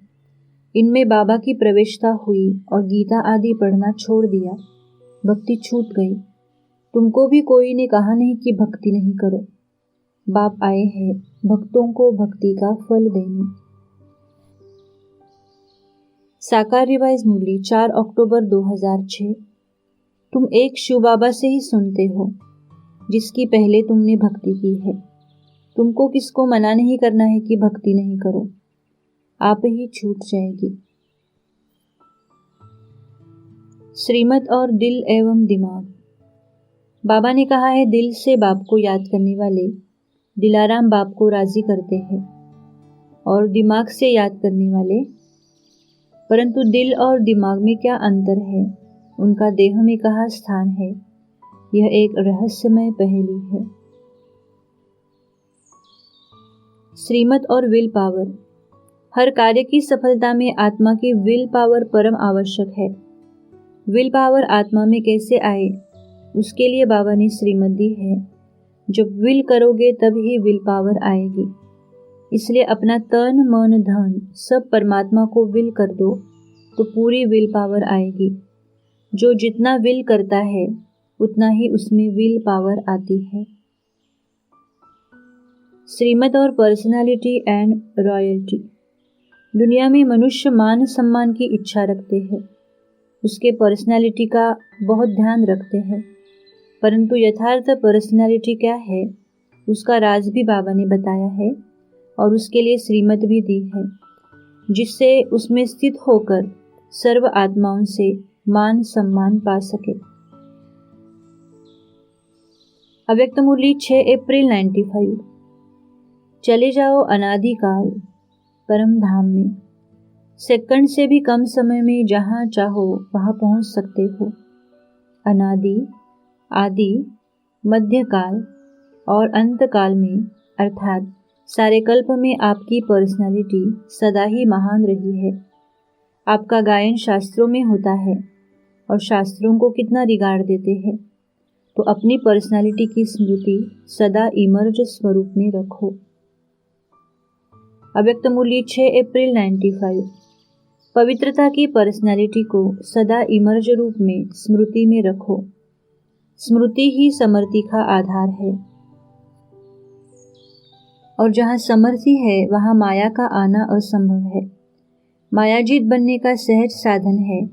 इनमें बाबा की प्रवेशता हुई और गीता आदि पढ़ना छोड़ दिया, भक्ति छूट गई। तुमको भी कोई ने कहा नहीं कि भक्ति नहीं करो। बाप आए हैं भक्तों को भक्ति का फल देने। साकार रिवाइज मुरली 4 अक्टूबर 2006। तुम एक शिव बाबा से ही सुनते हो जिसकी पहले तुमने भक्ति की है। तुमको किसको मना नहीं करना है कि भक्ति नहीं करो, आप ही छूट जाएगी। श्रीमत और दिल एवं दिमाग। बाबा ने कहा है दिल से बाप को याद करने वाले दिलाराम बाप को राजी करते हैं, और दिमाग से याद करने वाले। परंतु दिल और दिमाग में क्या अंतर है, उनका देह में कहाँ स्थान है, यह एक रहस्यमय पहेली है। श्रीमत और विल पावर। हर कार्य की सफलता में आत्मा की विल पावर परम आवश्यक है। विल पावर आत्मा में कैसे आए, उसके लिए बाबा ने श्रीमत दी है। जब विल करोगे तब ही विल पावर आएगी। इसलिए अपना तन मन धन सब परमात्मा को विल कर दो तो पूरी विल पावर आएगी। जो जितना विल करता है उतना ही उसमें विल पावर आती है। श्रीमत और पर्सनालिटी एंड रॉयल्टी। दुनिया में मनुष्य मान सम्मान की इच्छा रखते हैं, उसके पर्सनालिटी का बहुत ध्यान रखते हैं, परंतु यथार्थ पर्सनालिटी क्या है उसका राज भी बाबा ने बताया है और उसके लिए श्रीमत भी दी है, जिससे उसमें स्थित होकर सर्व आत्माओं से मान सम्मान पा सके। अव्यक्त मुरली 6 अप्रैल 95। चले जाओ अनादिकाल परम धाम में। सेकंड से भी कम समय में जहाँ चाहो वहाँ पहुँच सकते हो। अनादि, आदि, मध्यकाल और अंतकाल में अर्थात सारे कल्प में आपकी पर्सनालिटी सदा ही महान रही है। आपका गायन शास्त्रों में होता है और शास्त्रों को कितना रिगार्ड देते हैं, तो अपनी पर्सनालिटी की स्मृति सदा इमर्ज स्वरूप में रखो। अव्यक्त मुरली 6 अप्रैल 95। पवित्रता की पर्सनालिटी को सदा इमर्ज रूप में स्मृति में रखो। स्मृति ही समृद्धि का आधार है, और जहाँ समृद्धि है वहाँ माया का आना असंभव है। मायाजीत बनने का सहज साधन है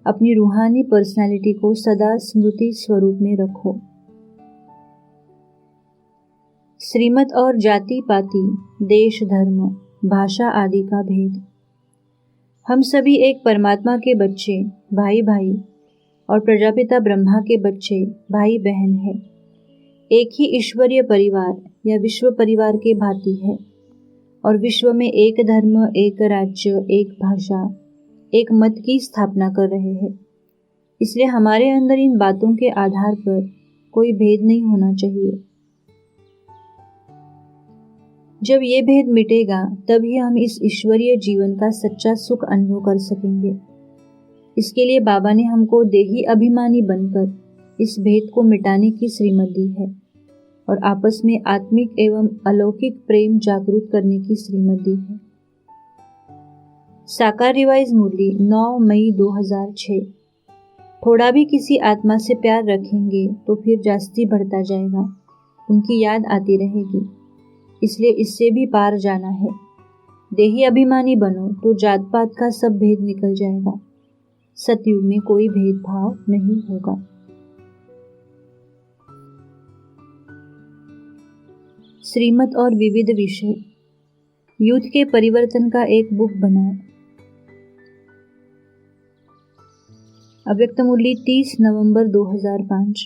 अपनी रूहानी पर्सनालिटी को सदा स्मृति स्वरूप में रखो। श्रीमत और जाति पाति, देश धर्म, भाषा आदि का भेद। हम सभी एक परमात्मा के बच्चे भाई भाई और प्रजापिता ब्रह्मा के बच्चे भाई बहन हैं। एक ही ईश्वरीय परिवार या विश्व परिवार के भांति है, और विश्व में एक धर्म, एक राज्य, एक भाषा, एक मत की स्थापना कर रहे हैं। इसलिए हमारे अंदर इन बातों के आधार पर कोई भेद नहीं होना चाहिए। जब ये भेद मिटेगा तभी हम इस ईश्वरीय जीवन का सच्चा सुख अनुभव कर सकेंगे। इसके लिए बाबा ने हमको देही अभिमानी बनकर इस भेद को मिटाने की श्रीमत दी है और आपस में आत्मिक एवं अलौकिक प्रेम जागृत करने की श्रीमत दी है। साकार रिवाइज मुरली 9 मई 2006। थोड़ा भी किसी आत्मा से प्यार रखेंगे तो फिर जास्ती बढ़ता जाएगा, उनकी याद आती रहेगी। इसलिए इससे भी पार जाना है। देही अभिमानी बनो तो जात पात का सब भेद निकल जाएगा। सतयुग में कोई भेदभाव नहीं होगा। श्रीमत और विविध विषय। यूथ के परिवर्तन का एक बुक बनाओ। अव्यक्त मुरली 30 नवंबर 2005।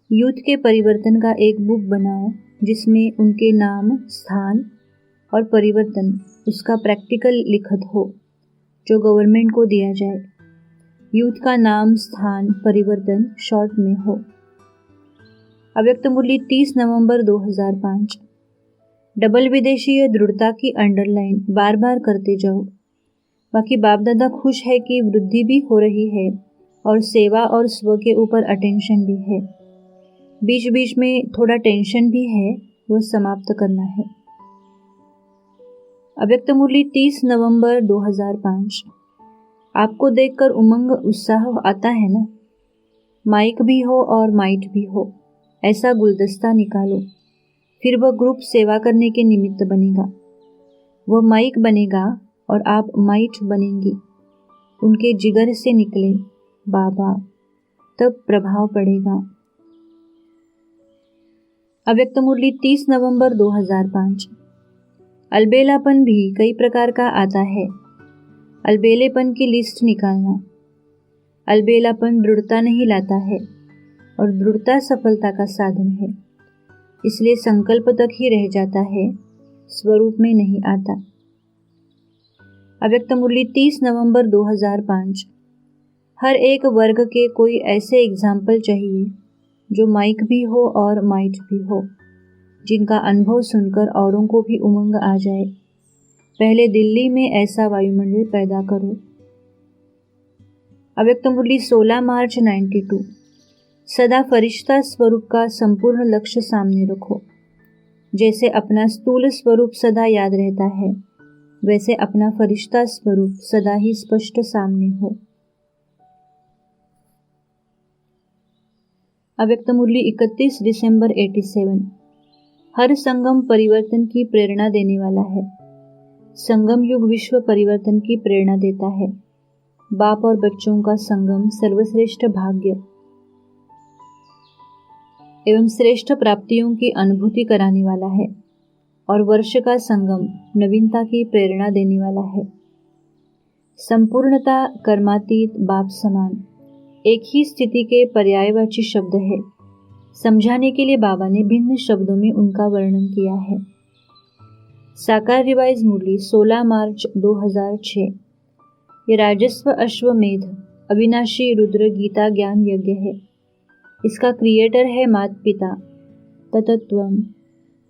यूथ के परिवर्तन का एक बुक बनाओ जिसमें उनके नाम, स्थान और परिवर्तन उसका प्रैक्टिकल लिखत हो जो गवर्नमेंट को दिया जाए। यूथ का नाम, स्थान, परिवर्तन शॉर्ट में हो। अव्यक्त मुरली 30 नवंबर 2005। डबल विदेशीय दृढ़ता की अंडरलाइन बार बार करते जाओ। बाकी बाप दादा खुश है कि वृद्धि भी हो रही है और सेवा और स्व के ऊपर अटेंशन भी है। बीच बीच में थोड़ा टेंशन भी है, वह समाप्त करना है। अव्यक्त मुरली 30 नवंबर 2005। आपको देखकर उमंग उत्साह आता है ना। माइक भी हो और माइट भी हो, ऐसा गुलदस्ता निकालो, फिर वह ग्रुप सेवा करने के निमित्त बनेगा। वह माइक बनेगा और आप माइट बनेंगी। उनके जिगर से निकले बाबा, तब प्रभाव पड़ेगा। अव्यक्त मुरली 30 नवंबर 2005। अलबेलापन भी कई प्रकार का आता है। अलबेलेपन की लिस्ट निकालना। अलबेलापन दृढ़ता नहीं लाता है और दृढ़ता सफलता का साधन है, इसलिए संकल्प तक ही रह जाता है, स्वरूप में नहीं आता। अव्यक्त मुरली 30 नवंबर 2005। हर एक वर्ग के कोई ऐसे एग्जाम्पल चाहिए जो माइक भी हो और माइट भी हो, जिनका अनुभव सुनकर औरों को भी उमंग आ जाए। पहले दिल्ली में ऐसा वायुमंडल पैदा करो। अव्यक्त मुरली 16 मार्च 92। सदा फरिश्ता स्वरूप का संपूर्ण लक्ष्य सामने रखो। जैसे अपना स्थूल स्वरूप सदा याद रहता है, वैसे अपना फरिश्ता स्वरूप सदा ही स्पष्ट सामने हो। अव्यक्त मुरली 31 दिसंबर 87। हर संगम परिवर्तन की प्रेरणा देने वाला है। संगम युग विश्व परिवर्तन की प्रेरणा देता है। बाप और बच्चों का संगम सर्वश्रेष्ठ भाग्य एवं श्रेष्ठ प्राप्तियों की अनुभूति कराने वाला है और वर्ष का संगम नवीनता की प्रेरणा देने वाला है। संपूर्णता, कर्मातीत, बाप समान एक ही स्थिति के पर्यायवाची शब्द है। समझाने के लिए बाबा ने भिन्न शब्दों में उनका वर्णन किया है। साकार रिवाइज मुरली 16 मार्च 2006। ये राजस्व अश्वमेध अविनाशी रुद्र गीता ज्ञान यज्ञ है। इसका क्रिएटर है माता पिता ततत्वम।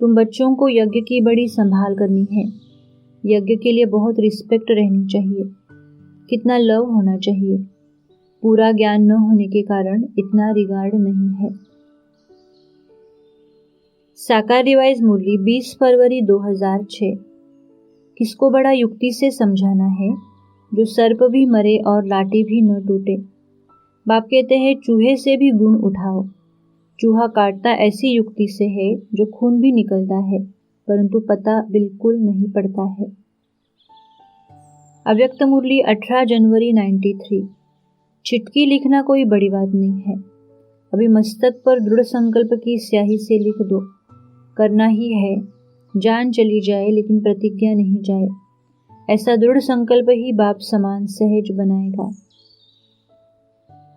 तुम बच्चों को यज्ञ की बड़ी संभाल करनी है। यज्ञ के लिए बहुत रिस्पेक्ट रहनी चाहिए, कितना लव होना चाहिए। पूरा ज्ञान न होने के कारण इतना रिगार्ड नहीं है। साकार रिवाइज मुरली 20 फरवरी 2006। किसको बड़ा युक्ति से समझाना है, जो सर्प भी मरे और लाठी भी न टूटे। बाप कहते हैं चूहे से भी गुण उठाओ। चूहा काटता ऐसी युक्ति से है जो खून भी निकलता है, परंतु पता बिल्कुल नहीं पड़ता है। अव्यक्त मुरली 18 जनवरी 93। चिटकी लिखना कोई बड़ी बात नहीं है। अभी मस्तक पर दृढ़ संकल्प की स्याही से लिख दो। करना ही है, जान चली जाए लेकिन प्रतिज्ञा नहीं जाए। ऐसा दृढ़ संकल्प ही बाप समान सहज बनाएगा।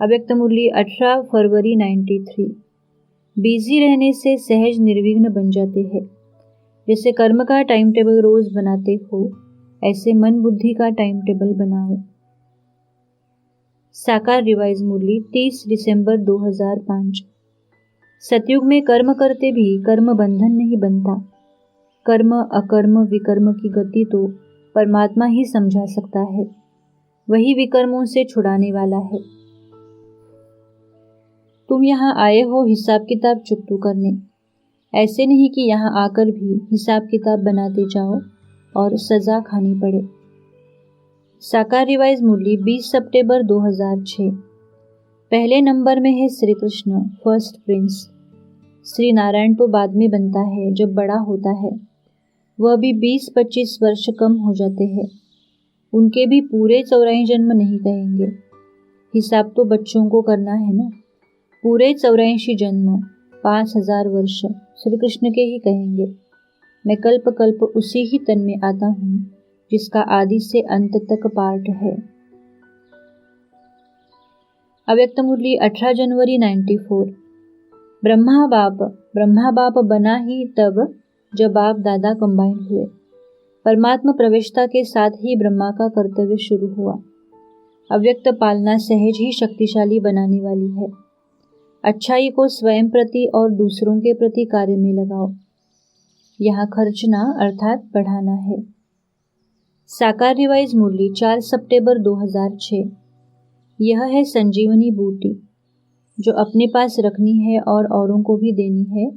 अव्यक्त मुरली 18 फरवरी 93। बिजी रहने से सहज निर्विघ्न बन जाते हैं। जैसे कर्म का टाइम टेबल रोज बनाते हो, ऐसे मन बुद्धि का टाइम टेबल बनाओ। साकार रिवाइज मुरली 30 दिसंबर 2005। सतयुग में कर्म करते भी कर्म बंधन नहीं बनता। कर्म, अकर्म, विकर्म की गति तो परमात्मा ही समझा सकता है। वही विकर्मों से छुड़ाने वाला है। तुम यहाँ आए हो हिसाब किताब चुकतू करने, ऐसे नहीं कि यहाँ आकर भी हिसाब किताब बनाते जाओ और सजा खानी पड़े। साकार रिवाइज मुरली 20 सितंबर 2006। पहले नंबर में है श्री कृष्ण, फर्स्ट प्रिंस। श्री नारायण तो बाद में बनता है जब बड़ा होता है। वह भी 20-25 वर्ष कम हो जाते हैं। उनके भी पूरे 84 जन्म नहीं कहेंगे। हिसाब तो बच्चों को करना है ना। पूरे 84 जन्म 5000 वर्ष श्री कृष्ण के ही कहेंगे। मैं कल्प कल्प उसी ही तन में आता हूँ जिसका आदि से अंत तक पार्ट है। अव्यक्त मुरली 18 जनवरी 94। ब्रह्मा बाप बना ही तब जब बाप दादा कंबाइन हुए। परमात्मा प्रवेशता के साथ ही ब्रह्मा का कर्तव्य शुरू हुआ। अव्यक्त पालना सहज ही शक्तिशाली बनाने वाली है। अच्छाई को स्वयं प्रति और दूसरों के प्रति कार्य में लगाओ। यहाँ खर्चना अर्थात बढ़ाना है। साकार रिवाइज मुरली 4 सितंबर 2006। यह है संजीवनी बूटी जो अपने पास रखनी है और औरों को भी देनी है,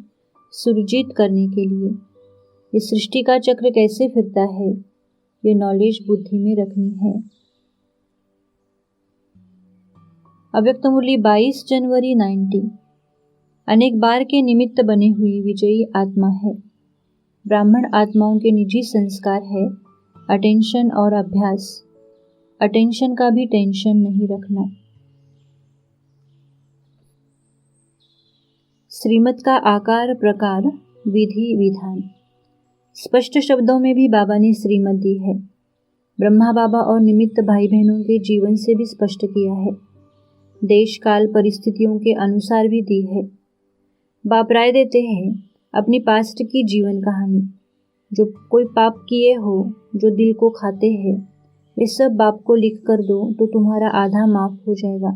सुरजीत करने के लिए। ये सृष्टि का चक्र कैसे फिरता है, ये नॉलेज बुद्धि में रखनी है। अव्यक्त मुरली 22 जनवरी 90। अनेक बार के निमित्त बनी हुई विजयी आत्मा है। ब्राह्मण आत्माओं के निजी संस्कार है अटेंशन और अभ्यास। अटेंशन का भी टेंशन नहीं रखना। श्रीमत का आकार प्रकार विधि विधान स्पष्ट शब्दों में भी बाबा ने श्रीमत दी है। ब्रह्मा बाबा और निमित्त भाई बहनों के जीवन से भी स्पष्ट किया है। देश काल परिस्थितियों के अनुसार भी दी है। बाप राय देते हैं अपनी पास्ट की जीवन कहानी। जो कोई पाप किए हो, जो दिल को खाते हैं, वे सब बाप को लिख कर दो तो तुम्हारा आधा माफ हो जाएगा।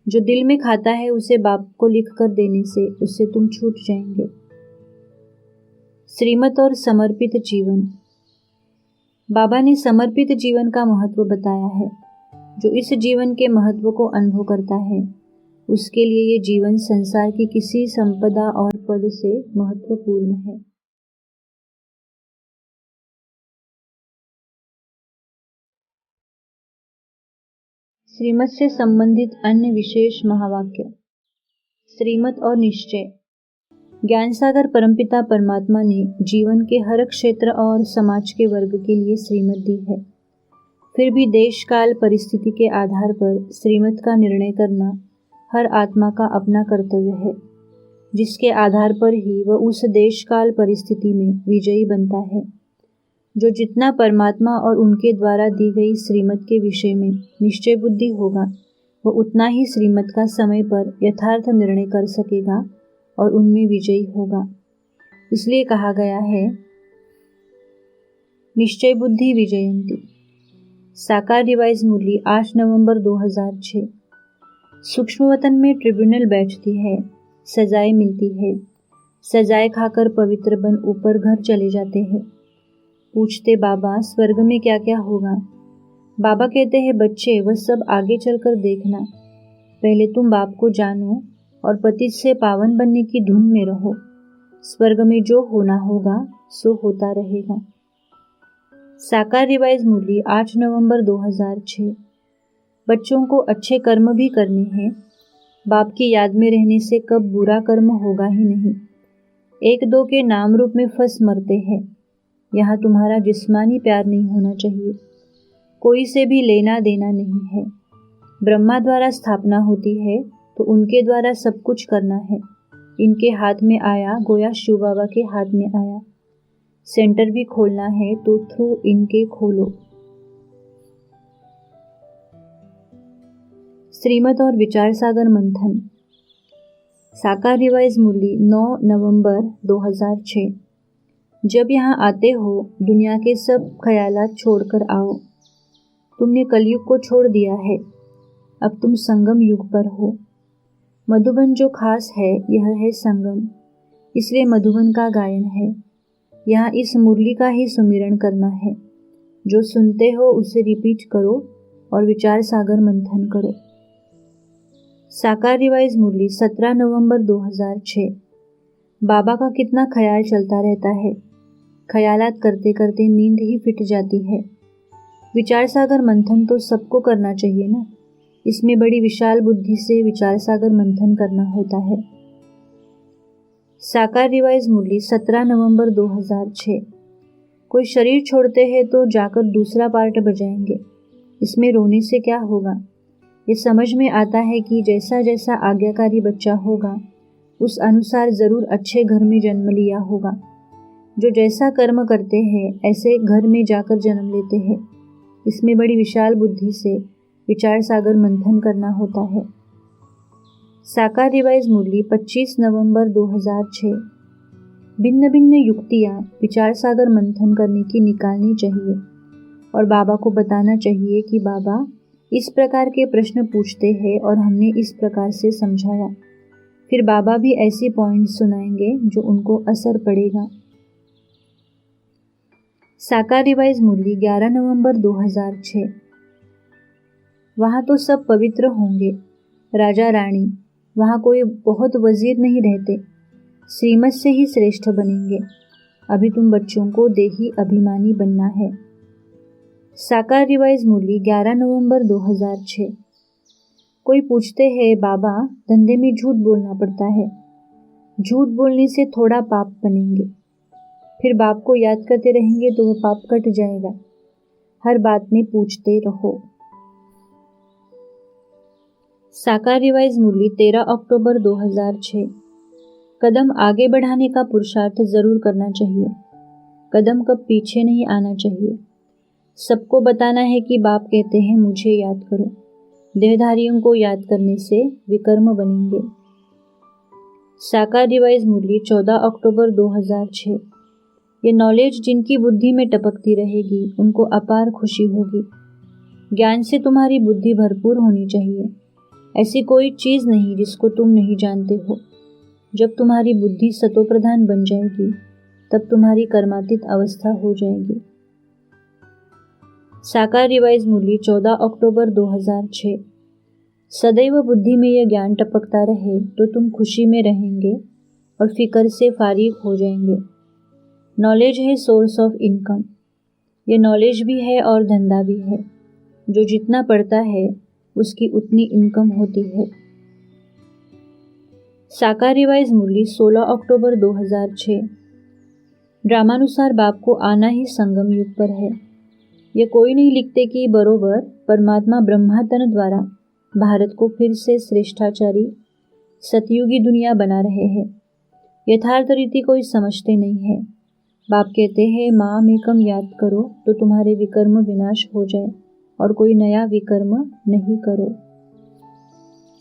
जो दिल में खाता है उसे बाप को लिख कर देने से उससे तुम छूट जाएंगे। श्रीमत और समर्पित जीवन। बाबा ने समर्पित जीवन का महत्व बताया है। जो इस जीवन के महत्व को अनुभव करता है उसके लिए ये जीवन संसार की किसी संपदा और पद से महत्वपूर्ण है। श्रीमत से संबंधित अन्य विशेष महावाक्य। श्रीमत और निश्चय। ज्ञान सागर परमपिता परमात्मा ने जीवन के हर क्षेत्र और समाज के वर्ग के लिए श्रीमत दी है। फिर भी देश काल परिस्थिति के आधार पर श्रीमत का निर्णय करना हर आत्मा का अपना कर्तव्य है, जिसके आधार पर ही वह उस देश काल परिस्थिति में विजयी बनता है। जो जितना परमात्मा और उनके द्वारा दी गई श्रीमत के विषय में निश्चय बुद्धि होगा, वह उतना ही श्रीमत का समय पर यथार्थ निर्णय कर सकेगा और उनमें विजयी होगा। इसलिए कहा गया है निश्चय बुद्धि विजयंती। साकार रिवाइज मुरली 8 नवंबर 2006। सूक्ष्म वतन में ट्रिब्यूनल बैठती है, सजाएं मिलती है। सजाएं खाकर पवित्र बन ऊपर घर चले जाते हैं। पूछते बाबा स्वर्ग में क्या क्या होगा। बाबा कहते हैं बच्चे वह सब आगे चलकर देखना, पहले तुम बाप को जानो और पतित से पावन बनने की धुन में रहो। स्वर्ग में जो होना होगा सो होता रहेगा। साकार रिवाइज मुरली 8 नवंबर 2006। बच्चों को अच्छे कर्म भी करने हैं। बाप की याद में रहने से कब बुरा कर्म होगा ही नहीं। एक दो के नाम रूप में फंस मरते हैं। यहाँ तुम्हारा जिस्मानी प्यार नहीं होना चाहिए। कोई से भी लेना देना नहीं है। ब्रह्मा द्वारा स्थापना होती है तो उनके द्वारा सब कुछ करना है। इनके हाथ में आया गोया शिव बाबा के हाथ में आया। सेंटर भी खोलना है तो थ्रू इनके खोलो। श्रीमत और विचार सागर मंथन। साकार रिवाइज मुरली 9 नवंबर 2006। जब यहाँ आते हो दुनिया के सब ख्यालात छोड़कर आओ। तुमने कलयुग को छोड़ दिया है, अब तुम संगम युग पर हो। मधुबन जो खास है यह है संगम, इसलिए मधुबन का गायन है। यहाँ इस मुरली का ही सुमिरन करना है। जो सुनते हो उसे रिपीट करो और विचार सागर मंथन करो। साकार रिवाइज मुरली 17 नवंबर 2006। बाबा का कितना ख्याल चलता रहता है। ख्यालात करते करते नींद ही फिट जाती है। विचार सागर मंथन तो सबको करना चाहिए ना। इसमें बड़ी विशाल बुद्धि से विचार सागर मंथन करना होता है। साकार रिवाइज मुरली 17 नवंबर 2006। कोई शरीर छोड़ते हैं तो जाकर दूसरा पार्ट बजाएंगे। इसमें रोने से क्या होगा। ये समझ में आता है कि जैसा जैसा आज्ञाकारी बच्चा होगा उस अनुसार जरूर अच्छे घर में जन्म लिया होगा। जो जैसा कर्म करते हैं ऐसे घर में जाकर जन्म लेते हैं। इसमें बड़ी विशाल बुद्धि से विचार सागर मंथन करना होता है। साकार रिवाइज मुरली 25 नवंबर 2006। भिन्न भिन्न युक्तियाँ विचार सागर मंथन करने की निकालनी चाहिए और बाबा को बताना चाहिए कि बाबा इस प्रकार के प्रश्न पूछते हैं और हमने इस प्रकार से समझाया। फिर बाबा भी ऐसे पॉइंट सुनाएंगे जो उनको असर पड़ेगा। साकार रिवाइज मुरली 11 नवंबर 2006। वहाँ तो सब पवित्र होंगे, राजा रानी, वहाँ कोई बहुत वजीर नहीं रहते, श्रीमत से ही श्रेष्ठ बनेंगे। अभी तुम बच्चों को देही अभिमानी बनना है। साकार रिवाइज मुरली 11 नवंबर 2006। कोई पूछते हैं बाबा धंधे में झूठ बोलना पड़ता है, झूठ बोलने से थोड़ा पाप बनेंगे, फिर बाप को याद करते रहेंगे तो वो पाप कट जाएगा। हर बात में पूछते रहो। साकार रिवाइज मुरली 13 अक्टूबर 2006। कदम आगे बढ़ाने का पुरुषार्थ जरूर करना चाहिए, कदम कब पीछे नहीं आना चाहिए। सबको बताना है कि बाप कहते हैं मुझे याद करो। देहधारियों को याद करने से विकर्म बनेंगे। साकार रिवाइज मुरली 14 अक्टूबर 2006। ये नॉलेज जिनकी बुद्धि में टपकती रहेगी उनको अपार खुशी होगी। ज्ञान से तुम्हारी बुद्धि भरपूर होनी चाहिए। ऐसी कोई चीज़ नहीं जिसको तुम नहीं जानते हो। जब तुम्हारी बुद्धि सतोप्रधान बन जाएगी तब तुम्हारी कर्मातीत अवस्था हो जाएगी। साकार रिवाइज मुरली 14 अक्टूबर 2006। सदैव बुद्धि में यह ज्ञान टपकता रहे तो तुम खुशी में रहेंगे और फिक्र से फारिग हो जाएंगे। नॉलेज है सोर्स ऑफ इनकम। ये नॉलेज भी है और धंधा भी है। जो जितना पढ़ता है उसकी उतनी इनकम होती है। साकार रिवाइज मुरली 16 अक्टूबर 2006। ड्रामानुसार बाप को आना ही संगम युग पर है। ये कोई नहीं लिखते कि बरोबर परमात्मा ब्रह्मातन द्वारा भारत को फिर से श्रेष्ठाचारी सतयुगी दुनिया बना रहे हैं। यथार्थ रीति कोई समझते नहीं है। बाप कहते हैं माम एकम याद करो तो तुम्हारे विकर्म विनाश हो जाए और कोई नया विकर्म नहीं करो।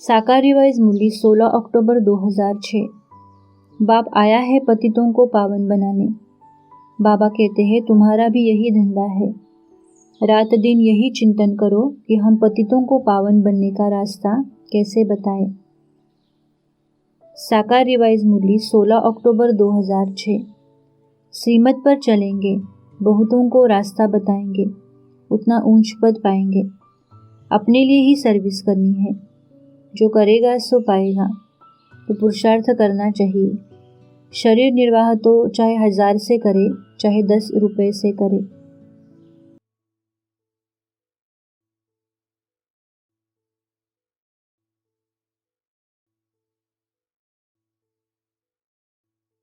साकार रिवाइज मुरली 16 अक्टूबर 2006। बाप आया है पतितों को पावन बनाने। बाबा कहते हैं तुम्हारा भी यही धंधा है। रात दिन यही चिंतन करो कि हम पतितों को पावन बनने का रास्ता कैसे बताएं। साकार रिवाइज मुरली 16 अक्टूबर 2006। श्रीमत पर चलेंगे, बहुतों को रास्ता बताएंगे, उतना ऊंच पद पाएंगे। अपने लिए ही सर्विस करनी है। जो करेगा सो पाएगा। तो पुरुषार्थ करना चाहिए। शरीर निर्वाह तो चाहे 1000 से करे चाहे 10 रुपए से करे।